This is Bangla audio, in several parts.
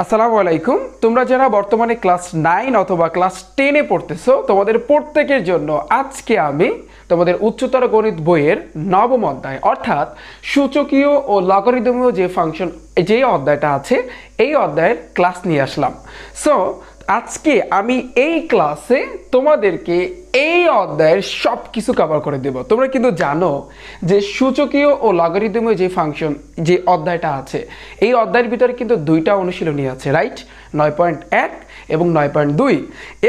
আসসালামু আলাইকুম। তোমরা যারা বর্তমানে ক্লাস 9 অথবা ক্লাস 10 এ পড়তেছো, তোমাদের প্রত্যেকের জন্য আজকে আমি তোমাদের উচ্চতর গণিত বইয়ের নবম অধ্যায় অর্থাৎ সূচকীয় ও লগারিদমীয় যে ফাংশন যে অধ্যায়টা আছে এই অধ্যায়ের ক্লাস নিয়ে আসলাম। সো আজকে আমি এই ক্লাসে তোমাদেরকে এই অধ্যায়ের সব কিছু কভার করে দেব। তোমরা কিন্তু জানো যে সূচকীয় ও লগারিদমীয় যে ফাংশন যে অধ্যায়টা আছে এই অধ্যায়ের ভিতরে কিন্তু দুইটা অনুশীলনী আছে, রাইট? 9.1 এবং 9.2।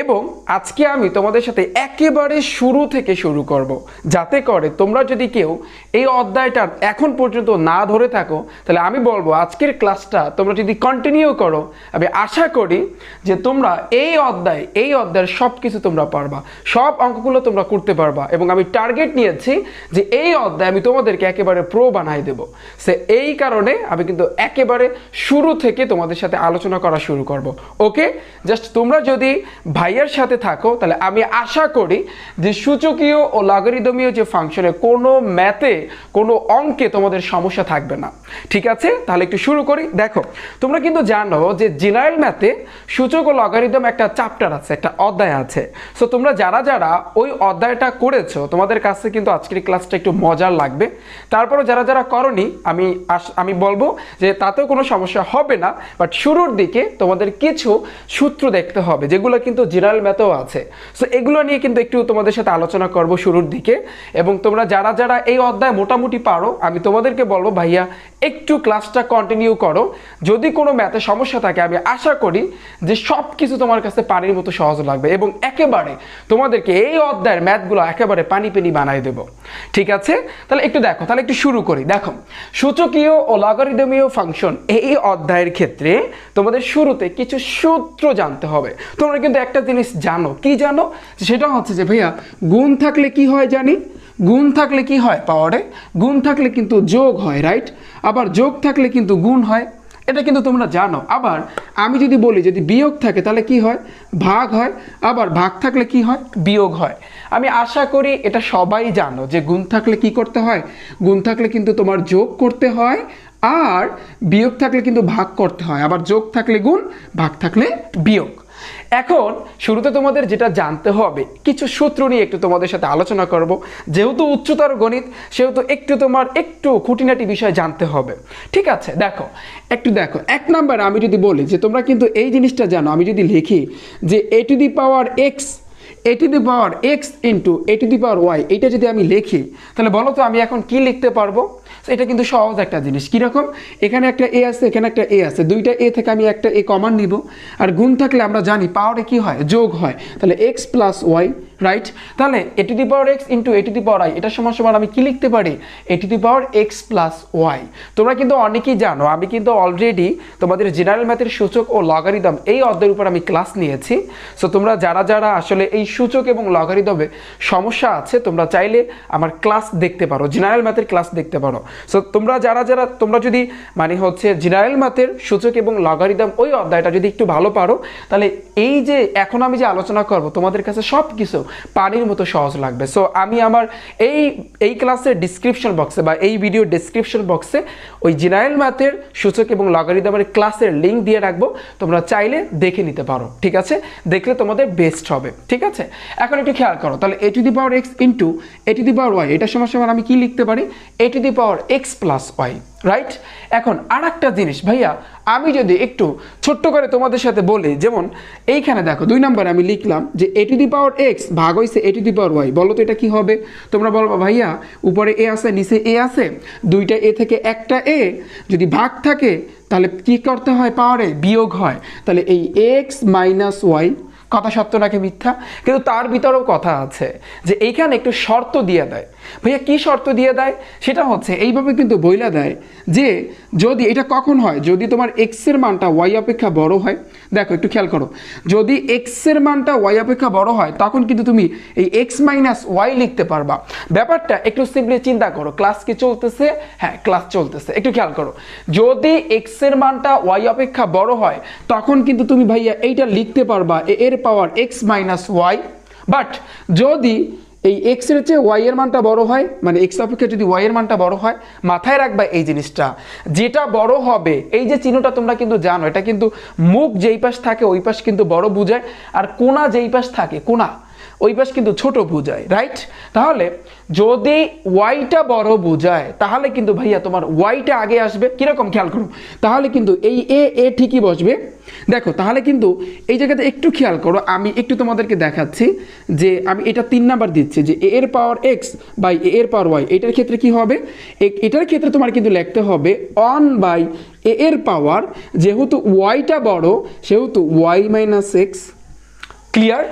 এবং আজকে আমি তোমাদের সাথে একেবারে শুরু থেকে শুরু করব, যাতে করে তোমরা যদি কেউ এই অধ্যায়টা এখন পর্যন্ত না ধরে থাকো তাহলে আমি বলবো আজকের ক্লাসটা তোমরা যদি কন্টিনিউ করো, আমি আশা করি যে তোমরা এই অধ্যায়ের সব কিছু তোমরা পারবা, সব অঙ্কগুলো তোমরা করতে পারবা। এবং আমি টার্গেট নিয়েছি যে এই অধ্যায় আমি তোমাদেরকে একেবারে প্রো বানাই দেব। সে এই কারণে আমি কিন্তু একেবারে শুরু থেকে তোমাদের সাথে আলোচনা করা শুরু করব। ওকে, জাস্ট তোমরা যদি ভাইয়ের সাথে থাকো তাহলে আমি আশা করি যে সূচকীয় ও লগারিদমীয় যে ফাংশনে কোনো ম্যাথে কোনো অঙ্কে তোমাদের সমস্যা থাকবে না। ঠিক আছে, তাহলে একটু শুরু করি। দেখো, তোমরা কিন্তু জানো যে জেনারেল ম্যাথে সূচক ও লগারিদম একটা চ্যাপ্টার আছে, একটা অধ্যায় আছে। সো তোমরা যারা যারা ওই অধ্যায়টা করেছো তোমাদের কাছে কিন্তু আজকের ক্লাসটা একটু মজার লাগবে। তারপরে যারা যারা করনি আমি বলবো যে তাতেও কোনো সমস্যা হবে না, বাট শুরুর দিকে তোমাদের কিছু সূত্র দেখতে হবে যেগুলো কিন্তু জেনারেল ম্যাথেও আছে। সো এগুলো নিয়ে কিন্তু একটু তোমাদের সাথে আলোচনা করব শুরুর দিকে। এবং তোমরা যারা যারা এই অধ্যায় মোটামুটি পারো আমি তোমাদেরকে বলবো ভাইয়া একটু ক্লাসটা কন্টিনিউ করো। যদি কোনো ম্যাথে সমস্যা থাকে আমি আশা করি যে সব কিছু তোমার কাছে পানির মতো সহজ লাগবে এবং একেবারে তোমাদেরকে এই অধ্যায়ের ম্যাথগুলো একেবারে পানি বানাই দেব। ঠিক আছে, তাহলে একটু দেখো, তাহলে একটু শুরু করি। দেখো, সূচকীয় ও লগারিদমীয় ফাংশন এই অধ্যায়ের ক্ষেত্রে তোমাদের শুরুতে কিছু সূত্র জানতে হবে। তোমরা কিন্তু একটা জিনিস জানো, কি জানো? সেটা হচ্ছে যে ভাইয়া গুণ থাকলে কি হয় জানি, গুণ থাকলে কি হয় পাওয়ারে, গুণ থাকলে কিন্তু যোগ হয়, রাইট? আবার যোগ থাকলে কিন্তু গুণ হয়, এটা কিন্তু তোমরা জানো। আবার আমি যদি বলি যদি বিয়োগ থাকে তাহলে কি হয়, ভাগ হয়। আবার ভাগ থাকলে কি হয়, বিয়োগ হয়। আমি আশা করি এটা সবাই জানো যে গুণ থাকলে কি করতে হয়, গুণ থাকলে কিন্তু তোমার যোগ করতে হয়, আর বিয়োগ থাকলে কিন্তু ভাগ করতে হয়। আবার যোগ থাকলে গুণ, ভাগ থাকলে বিয়োগ। এখন শুরুতে তোমাদের যেটা জানতে হবে কিছু সূত্র নিয়ে একটু তোমাদের সাথে আলোচনা করব। যেহেতু উচ্চতর গণিত সেহেতু একটু খুঁটিনাটি বিষয় জানতে হবে। ঠিক আছে, দেখো একটু দেখো, এক নাম্বার আমি যদি বলি যে তোমরা কিন্তু এই জিনিসটা জানো, আমি যদি লিখি যে a to the power x into a to the power y, এটা যদি আমি লিখি তাহলে বলো তো আমি এখন কি লিখতে পারবো? এটা কিন্তু সহজ একটা জিনিস। কীরকম? এখানে একটা এ আছে, এখানে একটা এ আছে, দুইটা এ থেকে আমি একটা এ কমন নিব। আর গুণ থাকলে আমরা জানি পাওয়ারে কি হয়, যোগ হয়। তাহলে x প্লাস ওয়াই, রাইট? তাহলে a to the power x into a to the power i, এটা সমান সমান আমি কি লিখতে পারি, a to the power x plus y. তোমরা কিন্তু অনেকেই জানো আমি কিন্তু অলরেডি তোমাদের জেনারেল ম্যাথের সূচক ও লগারিদম এই অধ্যায়ের উপর আমি ক্লাস নিয়েছি। সো তোমরা যারা যারা আসলে এই সূচক এবং লগারিদমে সমস্যা আছে তোমরা চাইলে আমার ক্লাস দেখতে পারো, জেনারেল ম্যাথের ক্লাস দেখতে পারো। সো তোমরা যারা যারা তোমরা যদি মানে হচ্ছে জেনারেল ম্যাথের সূচক এবং লগারিদম ওই অধ্যায়টা যদি একটু ভালো পারো তাহলে এই যে এখন আমি যে আলোচনা করব তোমাদের কাছে সব কিছু পানির মতো সহজ লাগবে। সো আমি আমার এই ক্লাসের ডিসক্রিপশন বক্সে বা এই ভিডিও ডিসক্রিপশন বক্সে ওই জেনারেল ম্যাথের সূচক এবং লগারিদমের ক্লাসের লিঙ্ক দিয়ে রাখবো, তোমরা চাইলে দেখে নিতে পারো। ঠিক আছে, দেখলে তোমাদের বেস্ট হবে। ঠিক আছে, এখন একটু খেয়াল করো, তাহলে a to the power x into a to the power y, এটা সমান সমান আমি কি লিখতে পারি, a to the power x plus y, right? এখন আর একটা জিনিস ভাইয়া, আমি যদি একটু ছোট্ট করে তোমাদের সাথে বলি, যেমন এইখানে দেখো 2 নম্বরে আমি লিখলাম যে a to the power x ভাগ হয়েছে a to the power y, বলো তো এটা কি হবে? তোমরা বলবো ভাইয়া উপরে a আছে নিচে a আছে, দুইটা a থেকে একটা a যদি ভাগ থাকে তাহলে কি করতে হয়, পাওয়ারে বিয়োগ হয়। তাহলে এই x মাইনাস ওয়াই, কথা সত্য নাকি মিথ্যা? কিন্তু তার ভিতরেও কথা আছে যে এইখানে একটু শর্ত দিয়ে দেয়। ভাইয়া কি শর্ত দিয়ে দেয়? সেটা হচ্ছে এইভাবে কিন্তু বইলা দেয় যে যদি এটা কখন হয়, যদি তোমার x এর মানটা y অপেক্ষা বড় হয়। দেখো একটু খেয়াল করো, যদি x এর মানটা y অপেক্ষা বড় হয় তখন কিন্তু তুমি এই x মাইনাস ওয়াই লিখতে পারবা। ব্যাপারটা একটু সিম্পলি চিন্তা করো, ক্লাস কি চলতেছে? হ্যাঁ, ক্লাস চলতেছে। একটু খেয়াল করো, যদি x এর মানটা y অপেক্ষা বড় হয় তখন কিন্তু তুমি ভাইয়া এইটা লিখতে পারবা এর পাওয়ার x মাইনাস ওয়াই। বাট যদি এই এক্স এর চেয়ে ওয়াই এর মানটা বড় হয়, মানে এক্স অপেক্ষা যদি ওয়াই এর মানটা বড় হয়, মাথায় রাখবা এই জিনিসটা, যেটা বড় হবে, এই যে চিহ্নটা তোমরা কিন্তু জানো, এটা কিন্তু মুখ যেই পাশ থাকে ওই পাশ কিন্তু বড় বোঝায়, আর কোণা যেই পাশ থাকে কোণা ওই পাশ কিন্তু ছোট বোঝায়, রাইট? তাহলে যদি ওয়াইটা বড় বোঝায় তাহলে কিন্তু ভাইয়া তোমার ওয়াইটা আগে আসবে। কিরকম খেয়াল করো, তাহলে কিন্তু এই এ ঠিকই বসবে। দেখো তাহলে কিন্তু এই জায়গাতে একটু খেয়াল করো, আমি একটু তোমাদেরকে দেখাচ্ছি যে আমি এটা 3 নাম্বার দিচ্ছি যে এ এর পাওয়ার এক্স বাই এ এর পাওয়ার ওয়াই, এটার ক্ষেত্রে কি হবে, এটার ক্ষেত্রে তোমার কিন্তু লিখতে হবে 1 বাই এ এর পাওয়ার, যেহেতু ওয়াইটা বড় সেহেতু ওয়াই মাইনাস এক্স। ক্লিয়ার?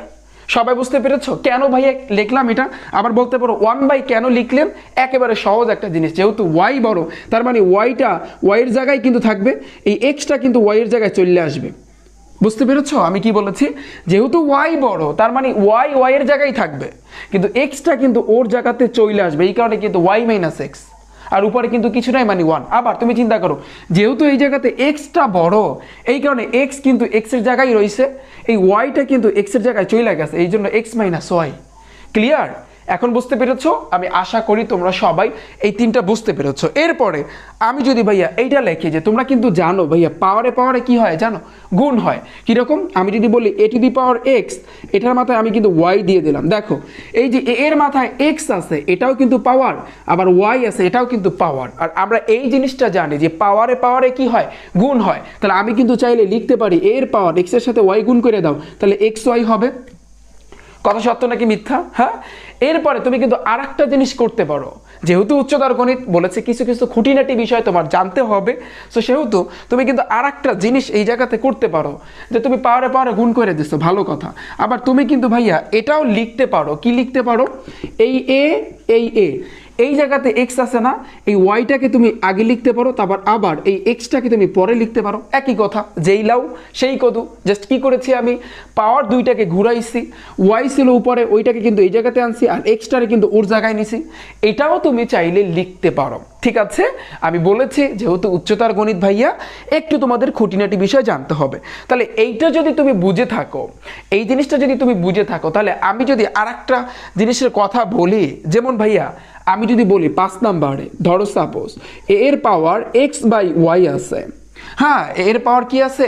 সবাই বুঝতে পেরেছো কেন ভাইয়া লিখলাম এটা? আবার বলতে পারো 1 বাই কেন লিখলেন, একেবারে সহজ একটা জিনিস, যেহেতু ওয়াই বড় তার মানে ওয়াইটা ওয়াইয়ের জায়গায় কিন্তু থাকবে, এই এক্সটা কিন্তু ওয়াইয়ের জায়গায় চলে আসবে। বুঝতে পেরেছো আমি কি বলেছি? যেহেতু ওয়াই বড় তার মানে ওয়াই ওয়াইয়ের জায়গায় থাকবে, কিন্তু এক্সটা কিন্তু ওর জায়গাতে চলে আসবে, এই কারণে কিন্তু ওয়াই মাইনাস এক্স, আর উপরে কিন্তু কিছু নাই মানে 1। আবার তুমি চিন্তা করো, যেহেতু এই জায়গাতে এক্সটা বড় এই কারণে এক্স কিন্তু এক্স এর জায়গায় রয়েছে, এই ওয়াইটা কিন্তু এক্স এর জায়গায় চলে গেছে, এই জন্য এক্স মাইনাস ওয়াই। ক্লিয়ার? এখন বুঝতে পেরেছো? আমি আশা করি তোমরা সবাই এই 3টা বুঝতে পেরেছো। এরপরে আমি যদি ভাইয়া এইটা লিখি, যে তোমরা কিন্তু জানো ভাইয়া পাওয়ারে পাওয়ারে কি হয় জানো, গুণ হয়। কিরকম? আমি যদি বলি এ টু দি পাওয়ার এক্স, এটার মাথায় আমি কিন্তু ওয়াই দিয়ে দিলাম। দেখো এই যে এ এর মাথায় এক্স আছে এটাও কিন্তু পাওয়ার, আবার ওয়াই আছে এটাও কিন্তু পাওয়ার, আর আমরা এই জিনিসটা জানি যে পাওয়ারে পাওয়ারে কি হয়, গুণ হয়। তাহলে আমি কিন্তু চাইলে লিখতে পারি এ এর পাওয়ার এক্স এর সাথে ওয়াই গুণ করে দাও, তাহলে এক্স ওয়াই হবে। কথা সত্য নাকি মিথ্যা? হ্যাঁ। এরপরে তুমি কিন্তু আরেকটা জিনিস করতে পারো, যেহেতু উচ্চতর গণিত বলেছে কিছু কিছু খুঁটিনাটি বিষয় তোমার জানতে হবে, সো সেহেতু তুমি কিন্তু আরেকটা জিনিস এই জায়গাতে করতে পারো, যে তুমি পাওয়ারে পাওয়ারে গুণ করে দিচ্ছ, ভালো কথা। আবার তুমি কিন্তু ভাইয়া এটাও লিখতে পারো, কি লিখতে পারো, এই এ এই জায়গাতে এক্স আছে না, এই ওয়াইটাকে তুমি আগে লিখতে পারো, তারপর আবার এই এক্সটাকে তুমি পরে লিখতে পারো, একই কথা, যেই লাও সেই কদু। জাস্ট কি করেছি আমি, পাওয়ার দুইটাকে ঘুরাইছি, ওয়াই ছিল উপরে ওইটাকে কিন্তু এই জায়গাতে আনছি, আর এক্সটারে কিন্তু ওর জায়গায় নিছি। এটাও তুমি চাইলে লিখতে পারো, ঠিক আছে? আমি বলেছি যেহেতু উচ্চতার গণিত ভাইয়া একটু তোমাদের খুঁটিনাটি বিষয় জানতে হবে। তাহলে এইটা যদি তুমি বুঝে থাকো, এই জিনিসটা যদি তুমি বুঝে থাকো, তাহলে আমি যদি আরেকটা জিনিসের কথা বলি, যেমন ভাইয়া আমি যদি বলি 5 নাম্বারে ধরো সাপোজ এ এর পাওয়ার এক্স বাই ওয়াই আছে, হ্যাঁ এর পাওয়ার কি আছে,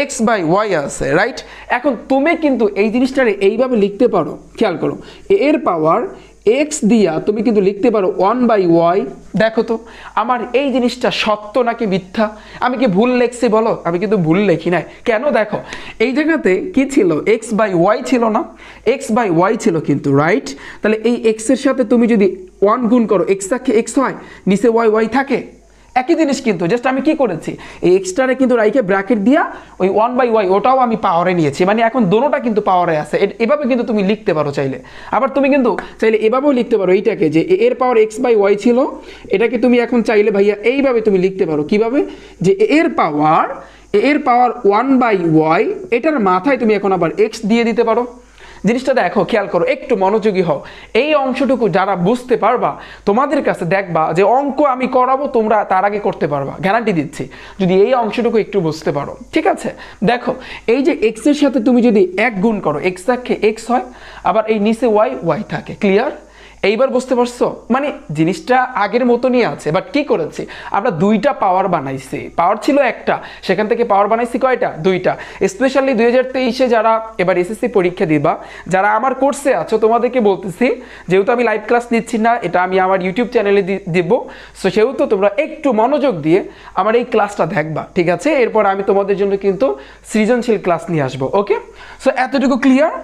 এক্স বাই ওয়াই আছে, রাইট? এখন তুমি কিন্তু এই জিনিসটারে এইভাবে লিখতে পারো, খেয়াল করো, এর পাওয়ার এক্স দিয়া তুমি কিন্তু লিখতে পারো 1 বাই ওয়াই। দেখো তো আমার এই জিনিসটা সত্য নাকি মিথ্যা? আমি কি ভুল লিখছি বলো? আমি কিন্তু ভুল লিখি নাই। কেন? দেখো এই জায়গাতে কি ছিল, এক্স বাই ওয়াই ছিল না, এক্স বাই ওয়াই ছিল কিন্তু, রাইট? তাহলে এই এক্স এর সাথে তুমি যদি 1 গুণ করো, এক্স থাকে এক্স হয়, নিচে ওয়াই ওয়াই থাকে, একই জিনিস কিন্তু, জাস্ট আমি কি করেছি, এই এক্সট্রারে কিন্তু রাইখে ব্র্যাকেট দিয়া ওই 1 বাই ওয়াই ওটাও আমি পাওয়ারে নিয়েছি, মানে এখন দোনোটা কিন্তু পাওয়ারে আছে। এভাবে কিন্তু তুমি লিখতে পারো চাইলে। আবার তুমি কিন্তু চাইলে এভাবেও লিখতে পারো, এইটাকে যে এর পাওয়ার এক্স বাই ওয়াই ছিল, এটাকে তুমি এখন চাইলে ভাইয়া এইভাবে তুমি লিখতে পারো। কিভাবে? যে এর পাওয়ার 1 বাই ওয়াই, এটার মাথায় তুমি এখন আবার এক্স দিয়ে দিতে পারো। জিনিসটা দেখো, খেয়াল করো, একটু মনোযোগী হও। এই অংশটুকু যারা বুঝতে পারবা তোমাদের কাছে দেখবা যে অঙ্ক আমি করাবো তোমরা তার আগে করতে পারবা, গ্যারান্টি দিচ্ছি, যদি এই অংশটুকু একটু বুঝতে পারো, ঠিক আছে? দেখো এই যে এক্স এর সাথে তুমি যদি 1 গুণ করো, এক্স থাকে এক্স হয়, আবার এই নিচে ওয়াই ওয়াই থাকে। ক্লিয়ার? এইবার বুঝতে পারছো? মানে জিনিসটা আগের মতনই আছে, বাট কি করেছি আমরা, দুইটা পাওয়ার বানাইছি। পাওয়ার ছিল একটা, সেখান থেকে পাওয়ার বানাইছি কয়টা? দুইটা। স্পেশালি 2023-এ যারা এবার এসএসসি পরীক্ষা দিবা, যারা আমার কোর্সে আছো, তোমাদেরকে বলতেছি, যেহেতু আমি লাইভ ক্লাস নিচ্ছি না, এটা আমি আমার ইউটিউব চ্যানেলে দিব, সো সেহেতু তোমরা একটু মনোযোগ দিয়ে আমার এই ক্লাসটা দেখবা, ঠিক আছে? এরপর আমি তোমাদের জন্য কিন্তু সৃজনশীল ক্লাস নিয়ে আসবো। ওকে, সো এতটুকু ক্লিয়ার?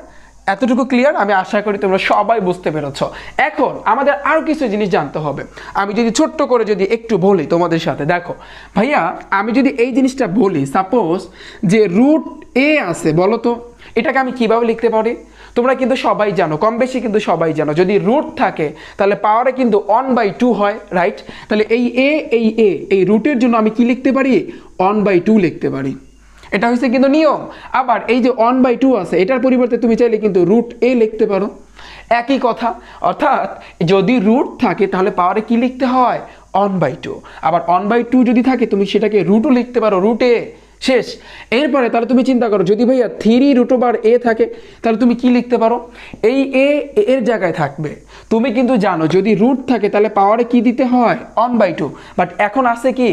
এতটুকু ক্লিয়ার? আমি আশা করি তোমরা সবাই বুঝতে পেরেছো। এখন আমাদের আরো কিছু জিনিস জানতে হবে। আমি যদি ছোট্ট করে যদি একটু বলি তোমাদের সাথে, দেখো ভাইয়া আমি যদি এই জিনিসটা বলি, সাপোজ যে রুট এ আছে, বলো তো এটাকে আমি কিভাবে লিখতে পারি? তোমরা কিন্তু সবাই জানো, কম বেশি কিন্তু সবাই জানো, যদি রুট থাকে তাহলে পাওয়ারে কিন্তু 1 বাই 2 হয়, রাইট? তাহলে এই এই রুটের জন্য আমি কি লিখতে পারি? 1 বাই 2 লিখতে পারি। এটা হচ্ছে কিন্তু নিয়ম। আবার এই যে 1 বাই 2 আছে, এটার পরিবর্তে তুমি চাইলে কিন্তু রুট এ লিখতে পারো, একই কথা। অর্থাৎ যদি রুট থাকে তাহলে পাওয়ারে কি লিখতে হয়? 1 বাই 2। আবার 1 বাই 2 যদি থাকে তুমি সেটাকে রুটও লিখতে পারো, রুট এ। শেষ। এরপরে তাহলে তুমি চিন্তা করো, যদি ভাইয়া 3√a থাকে তাহলে তুমি কি লিখতে পারো, এই a এর জায়গায় থাকবে। তুমি কিন্তু জানো যদি রুট থাকে তাহলে পাওয়ারে কি দিতে হয় 1/2, বাট এখন আছে কি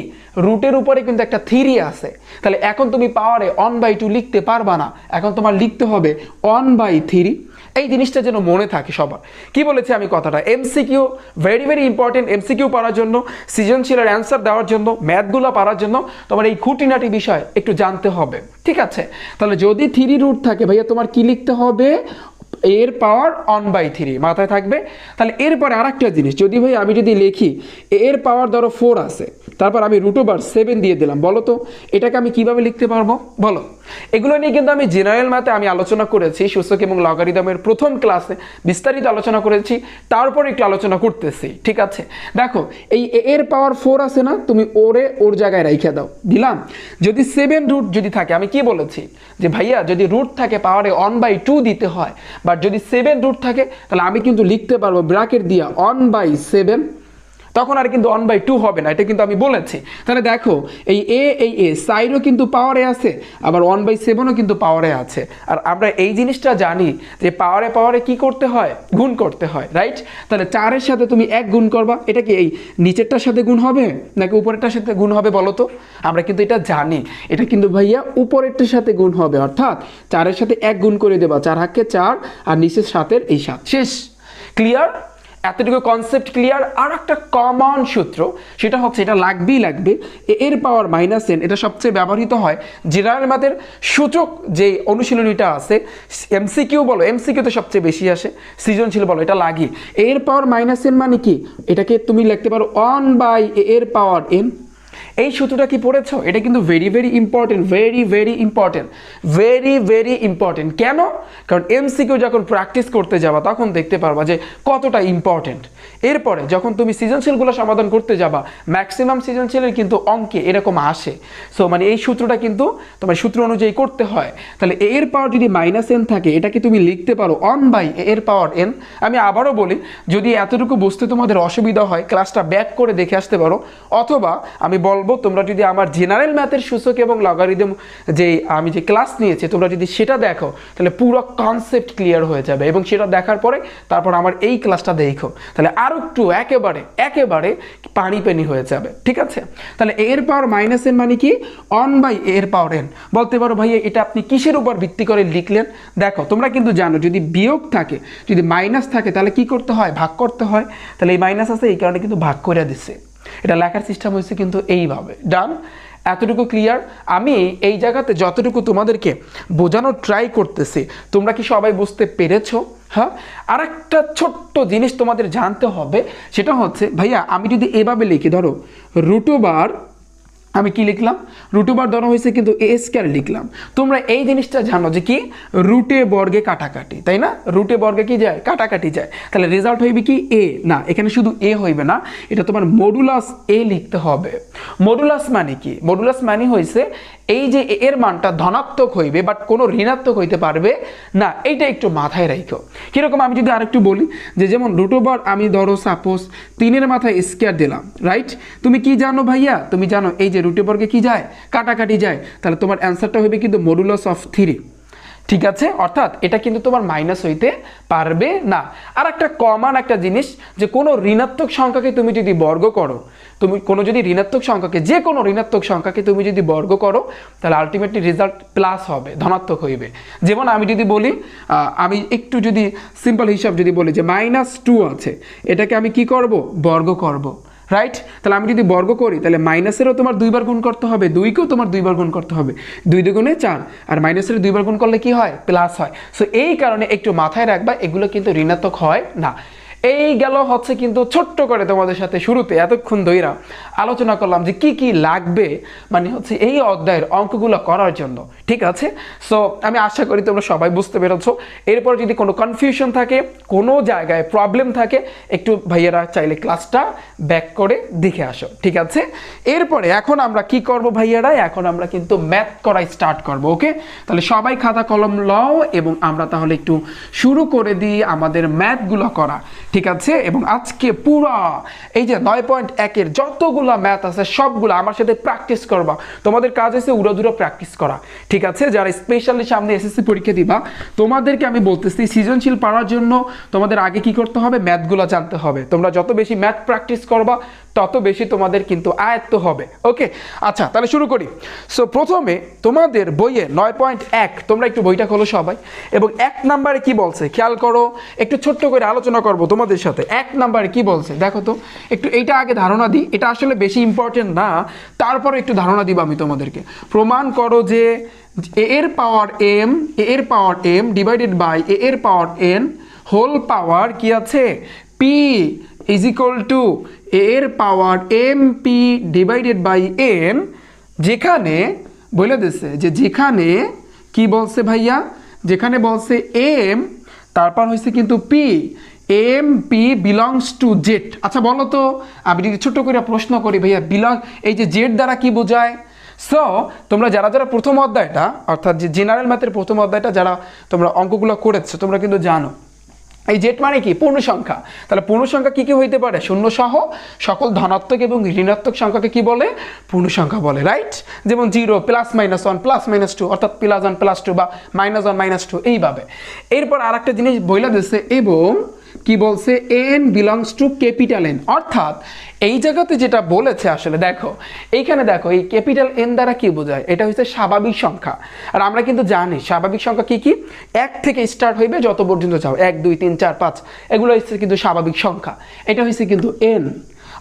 রুটের উপরে কিন্তু একটা 3 আছে, তাহলে এখন তুমি পাওয়ারে 1/2 লিখতে পারবা না, এখন তোমার লিখতে হবে 1/3। এই জিনিসটা যেন মনে থাকে সবার। কি বলেছি আমি কথাটা, MCQ very very important. MCQ পড়ার জন্য, সৃজনশীলের অ্যান্সার দেওয়ার জন্য, ম্যাথগুলো পারার জন্য তোমার এই খুঁটিনাটি বিষয় একটু জানতে হবে, ঠিক আছে? তাহলে যদি 3 থাকে ভাইয়া তোমার কি লিখতে হবে, এর পাওয়ার 1/3 মাথায় থাকবে। তাহলে এরপরে আরেকটা জিনিস, যদি ভাই আমি যদি লিখি এর পাওয়ার ধরো 4 আছে, তারপর আমি √7 দিয়ে দিলাম, বলো তো এটাকে আমি কিভাবে লিখতে পারবো বলো? এগুলো নিয়ে কিন্তু আমি জেনারেল ম্যাথে আমি আলোচনা করেছি, সূচক এবং লগারিদমের প্রথম ক্লাসে বিস্তারিত আলোচনা করেছি, তারপর একটু আলোচনা করতেছি, ঠিক আছে? দেখো এই এর পাওয়ার 4 আছে না, তুমি ওর জায়গায় রেখে দাও, দিলাম। যদি 7 রুট যদি থাকে, আমি কি বলেছি যে ভাইয়া যদি রুট থাকে পাওয়ারে 1/2 দিতে হয়, বাট যদি 7 রুট থাকে তাহলে আমি কিন্তু লিখতে পারবো ব্র্যাকেট দিয়া 1/7, তখন আর কিন্তু 1/2 হবে না, এটা কিন্তু আমি বলেছি। তাহলে দেখো এই এ সাইডও কিন্তু পাওয়ারে আছে, আবার 1/7ও কিন্তু পাওয়ারে আছে। আর আমরা এই জিনিসটা জানি যে পাওয়ারে কি করতে হয়, গুণ করতে হয়, রাইট? তাহলে 4-এর সাথে তুমি 1 গুণ করবা, এটা কি এই নিচেরটার সাথে গুণ হবে নাকি উপরেরটার সাথে গুণ হবে বলো তো? আমরা কিন্তু এটা জানি, এটা কিন্তু ভাইয়া উপরেরটার সাথে গুণ হবে, অর্থাৎ 4-এর সাথে 1 গুণ করে দেবা, 4 হাক্কে 4 আর নিচের 7-এর এই 7, শেষ। ক্লিয়ার? এতটুকু কনসেপ্ট ক্লিয়ার। আর একটা কমন সূত্র, সেটা হচ্ছে এটা লাগবে এর পাওয়ার -n, এটা সবচেয়ে ব্যবহৃত হয় জেনারেল ম্যাথের সূচক যে অনুশীলনীটা আছে, এমসিকিউ বলো, এমসিকিউতে সবচেয়ে বেশি আসে, সৃজনশীল বলো, এটা লাগি। এর পাওয়ার -n মানে কি, এটাকে তুমি লিখতে পারো 1/a এর পাওয়ার n। এই সূত্রটা কি পড়েছো? এটা কিন্তু very very important, very very important. কেন? কারণ এমসিকিউ যখন প্র্যাকটিস করতে যাবা তখন দেখতে পারবা যে কতটা ইম্পর্টেন্ট। এরপরে যখন তুমি সৃজনশীলগুলো সমাধান করতে যাবা, ম্যাক্সিমাম সৃজনশীলের কিন্তু অঙ্কে এরকম আসে। সো মানে এই সূত্রটা কিন্তু তোমার সূত্র অনুযায়ী করতে হয়। তাহলে এর পাওয়ার যদি -n থাকে, এটাকে তুমি লিখতে পারো 1/a এর পাওয়ার n। আমি আবারও বলি, যদি এতটুকু বুঝতে তোমাদের অসুবিধা হয় ক্লাসটা ব্যাক করে দেখে আসতে পারো, অথবা আমি বলবো তোমরা যদি আমার জেনারেল ম্যাথের সূচক এবং লগারিদম যে আমি যে ক্লাস নিয়েছি তোমরা যদি সেটা দেখো তাহলে পুরো কনসেপ্ট ক্লিয়ার হয়ে যাবে, এবং সেটা দেখার পরে তারপর আমার এই ক্লাসটা দেখো, তাহলে আরো একটু একেবারে পানি হয়ে যাবে, ঠিক আছে? তাহলে এর পাওয়ার -n মানে কি 1/a এর পাওয়ার n। বলতে পারো ভাইয়া এটা আপনি কিসের উপর ভিত্তি করে লিখলেন? দেখো তোমরা কিন্তু জানো যদি বিয়োগ থাকে, যদি মাইনাস থাকে তাহলে কি করতে হয়, ভাগ করতে হয়। তাহলে এই মাইনাস আছে, এই কারণে কিন্তু ভাগ করে দিচ্ছে। এটা লেখার সিস্টেম হয়েছে কিন্তু এইভাবে। ডান? এতটুকু ক্লিয়ার? আমি এই জায়গাতে যতটুকু তোমাদেরকে বোঝানোর ট্রাই করতেছি, তোমরা কি সবাই বুঝতে পেরেছো? হ্যাঁ। আর একটা ছোট্ট জিনিস তোমাদের জানতে হবে, সেটা হচ্ছে ভাইয়া আমি যদি এভাবে লিখি, ধরো √, আমি কি লিখলাম, √, ধরো হয়েছে কিন্তু a² লিখলাম। তোমরা এই জিনিসটা জানো যে কি রুটে বর্গে কাটাকাটি, তাই না? রুটে বর্গে কি যায়, কাটাকাটি যায়। তাহলে রেজাল্ট হইবে কি a, না এখানে শুধু a হইবে না, এটা তোমার মডুলাস a লিখতে হবে। মডুলাস মানে কি? মডুলাস মানে হয়েছে এই যে এর মানটা ধনাত্মক হইবে বাট কোনো ঋণাত্মক হইতে পারবে না, এইটা একটু মাথায় রাখো। কিরকম আমি যদি আরেকটু বলি, যে যেমন √, আমি ধরো সাপোজ 3-এর মাথায় স্কয়ার দিলাম, রাইট? তুমি কি জানো ভাইয়া, তুমি জানো এই যে রুটে বর্গে কি যায়, কাটাকাটি যায়। তাহলে তোমার অ্যান্সারটা হইবে কিন্তু মডুলাস অফ 3, ঠিক আছে? অর্থাৎ এটা কিন্তু তোমার মাইনাস হইতে পারবে না। আর একটা কমন একটা জিনিস, যে কোনো ঋণাত্মক সংখ্যাকে তুমি যদি বর্গ করো, তুমি কোনো যদি ঋণাত্মক সংখ্যাকে, যে কোনো ঋণাত্মক সংখ্যাকে তুমি যদি বর্গ করো তাহলে আলটিমেটলি রেজাল্ট প্লাস হবে, ধনাত্মক হইবে। যেমন আমি যদি বলি, আমি একটু যদি সিম্পল হিসাব যদি বলি যে -2 আছে, এটাকে আমি কি করব, বর্গ করব, রাইট? তাহলে আমি যদি বর্গ করি তাহলে মাইনাসেরও তোমার 2 বার গুণ করতে হবে, 2কেও তোমার 2 বার গুণ করতে হবে, 2 দুগুণে 4, আর মাইনাসের 2 বার গুণ করলে কি হয়, প্লাস হয়। সো এই কারণে একটু মাথায় রাখবা, এগুলো কিন্তু ঋণাত্মক হয় না। এই গেল হচ্ছে কিন্তু ছোট্ট করে তোমাদের সাথে শুরুতে এতক্ষণ ধইরা আলোচনা করলাম যে কি কি লাগবে মানে হচ্ছে এই অধ্যায়ের অঙ্কগুলো করার জন্য, ঠিক আছে? সো আমি আশা করি তোমরা সবাই বুঝতে পেরেছো। এরপর যদি কোনো কনফিউশন থাকে, কোনো জায়গায় প্রবলেম থাকে, একটু ভাইয়েরা চাইলে ক্লাসটা ব্যাক করে দেখে আসো, ঠিক আছে? এরপরে এখন আমরা কি করব ভাইয়েরা, এখন আমরা কিন্তু ম্যাথ করা স্টার্ট করব। ওকে, তাহলে সবাই খাতা কলম লও এবং আমরা তাহলে একটু শুরু করে দিই আমাদের ম্যাথগুলো করা। ঠিক আছে। এবং আজকে পুরা এই যে 9.1 এর যতগুলো ম্যাথ আছে সবগুলো আমার সাথে প্র্যাকটিস করবা। তোমাদের কাজ হচ্ছে উড়াধুরা প্র্যাকটিস করা, ঠিক আছে। যারা স্পেশালি সামনে এসএসসি পরীক্ষা দিবা তোমাদেরকে আমি বলতেছি সৃজনশীল পাওয়ার জন্য তোমাদের আগে কি করতে হবে, ম্যাথগুলো জানতে হবে। তোমরা যত বেশি ম্যাথ প্র্যাকটিস করবা তত বেশি তোমাদের কিন্তু আয়ত্ত হবে। ওকে, আচ্ছা তাহলে শুরু করি। সো প্রথমে তোমাদের বইয়ে 9.1 তোমরা একটু বইটা খোলো সবাই, এবং 1 নম্বরে কি বলছে খেয়াল করো, একটু ছোট্ট করে আলোচনা করব তোমাদের সাথে। 1 নম্বরে কি বলছে দেখো তো, একটু এইটা আগে ধারণা দিই, এটা আসলে বেশি ইম্পর্টেন্ট না, তারপরে একটু ধারণা দিব আমি তোমাদেরকে। প্রমাণ করো যে এ এর পাওয়ার m ডিভাইডেড বাই এ এর পাওয়ার n হোল পাওয়ার কি আছে p ইজ ইকুয়াল টু এ এর পাওয়ার mp ডিভাইডেড বাই n, যেখানে বলে দিচ্ছে যে যেখানে কি বলছে ভাইয়া, যেখানে বলছে m তারপর হয়েছে কিন্তু p, M P belongs to Z. আচ্ছা বলো তো, আমি যদি ছোট করে প্রশ্ন করি ভাইয়া, এই যে জেড দ্বারা কি বোঝায়? সো তোমরা যারা যারা প্রথম অধ্যায়টা অর্থাৎ যে জেনারেল ম্যাথের প্রথম অধ্যায়টা যারা তোমরা অঙ্কগুলো করেছো তোমরা কিন্তু জানো এই জেড মানে কি পূর্ণ সংখ্যা। তাহলে পূর্ণ সংখ্যা কি কি হইতে পারে? শূন্য সহ সকল ধনাত্মক এবং ঋণাত্মক সংখ্যাকে কি বলে? পূর্ণ সংখ্যা বলে, রাইট। যেমন 0 প্লাস মাইনাস 1 প্লাস মাইনাস 2 অর্থাৎ প্লাস 1 প্লাস 2 বা মাইনাস 1 মাইনাস 2 এইভাবে। এরপর আরেকটা জিনিস বইলা দিচ্ছে, এবং কি বলছে n belongs to capital n, অর্থাৎ এই জায়গাতে যেটা বলেছে আসলে দেখো এইখানে দেখো এই ক্যাপিটাল n দ্বারা কি বোঝায়, এটা হচ্ছে স্বাভাবিক সংখ্যা। আর আমরা কিন্তু জানি স্বাভাবিক সংখ্যা কি কি, 1 থেকে স্টার্ট হইবে যত পর্যন্ত চাও, 1 2 3 4 5 এগুলো হচ্ছে কিন্তু স্বাভাবিক সংখ্যা। এটা হচ্ছে কিন্তু n,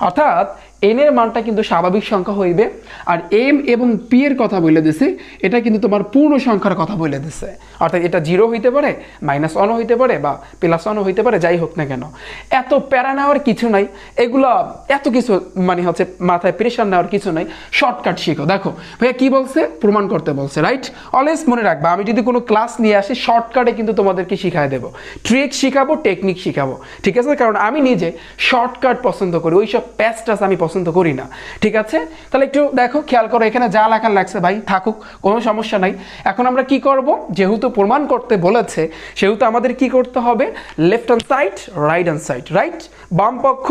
অর্থাৎ n এর মানটা কিন্তু স্বাভাবিক সংখ্যা হইবে। আর m এবং p এর কথা বলে দিছে, এটা কিন্তু তোমার পূর্ণ সংখ্যার কথা বলে দিছে, অর্থাৎ এটা 0 হইতে পারে, -1 হইতে পারে বা +1 হইতে পারে, যাই হোক না কেন। এত প্যারা নেওয়ার কিছু নাই, এগুলো এত কিছু মানে হচ্ছে মাথায় প্রেশার নেওয়ার কিছু নাই, শর্টকাট শিখো। দেখো ভাইয়া কি বলছে, প্রমাণ করতে বলছে, রাইট। অলওয়েজ মনে রাখবা আমি যদি কোনো ক্লাস নিয়ে আসি শর্টকাটে কিন্তু তোমাদেরকে শিখাই দেবো, ট্রিক শিখাবো, টেকনিক শিখাবো, ঠিক আছে। কারণ আমি নিজে শর্টকাট পছন্দ করি, ওইসব প্যাচটাস আমি পছন্দ করি না, ঠিক আছে। তাহলে একটু দেখো খেয়াল করো, এখানে যা লেখা লাগছে ভাই থাকুক, কোনো সমস্যা নাই। এখন আমরা কি করব, যেহেতু প্রমাণ করতে বলেছে সেহেতু আমাদের কি করতে হবে, left hand side right hand side, right, বাম পক্ষ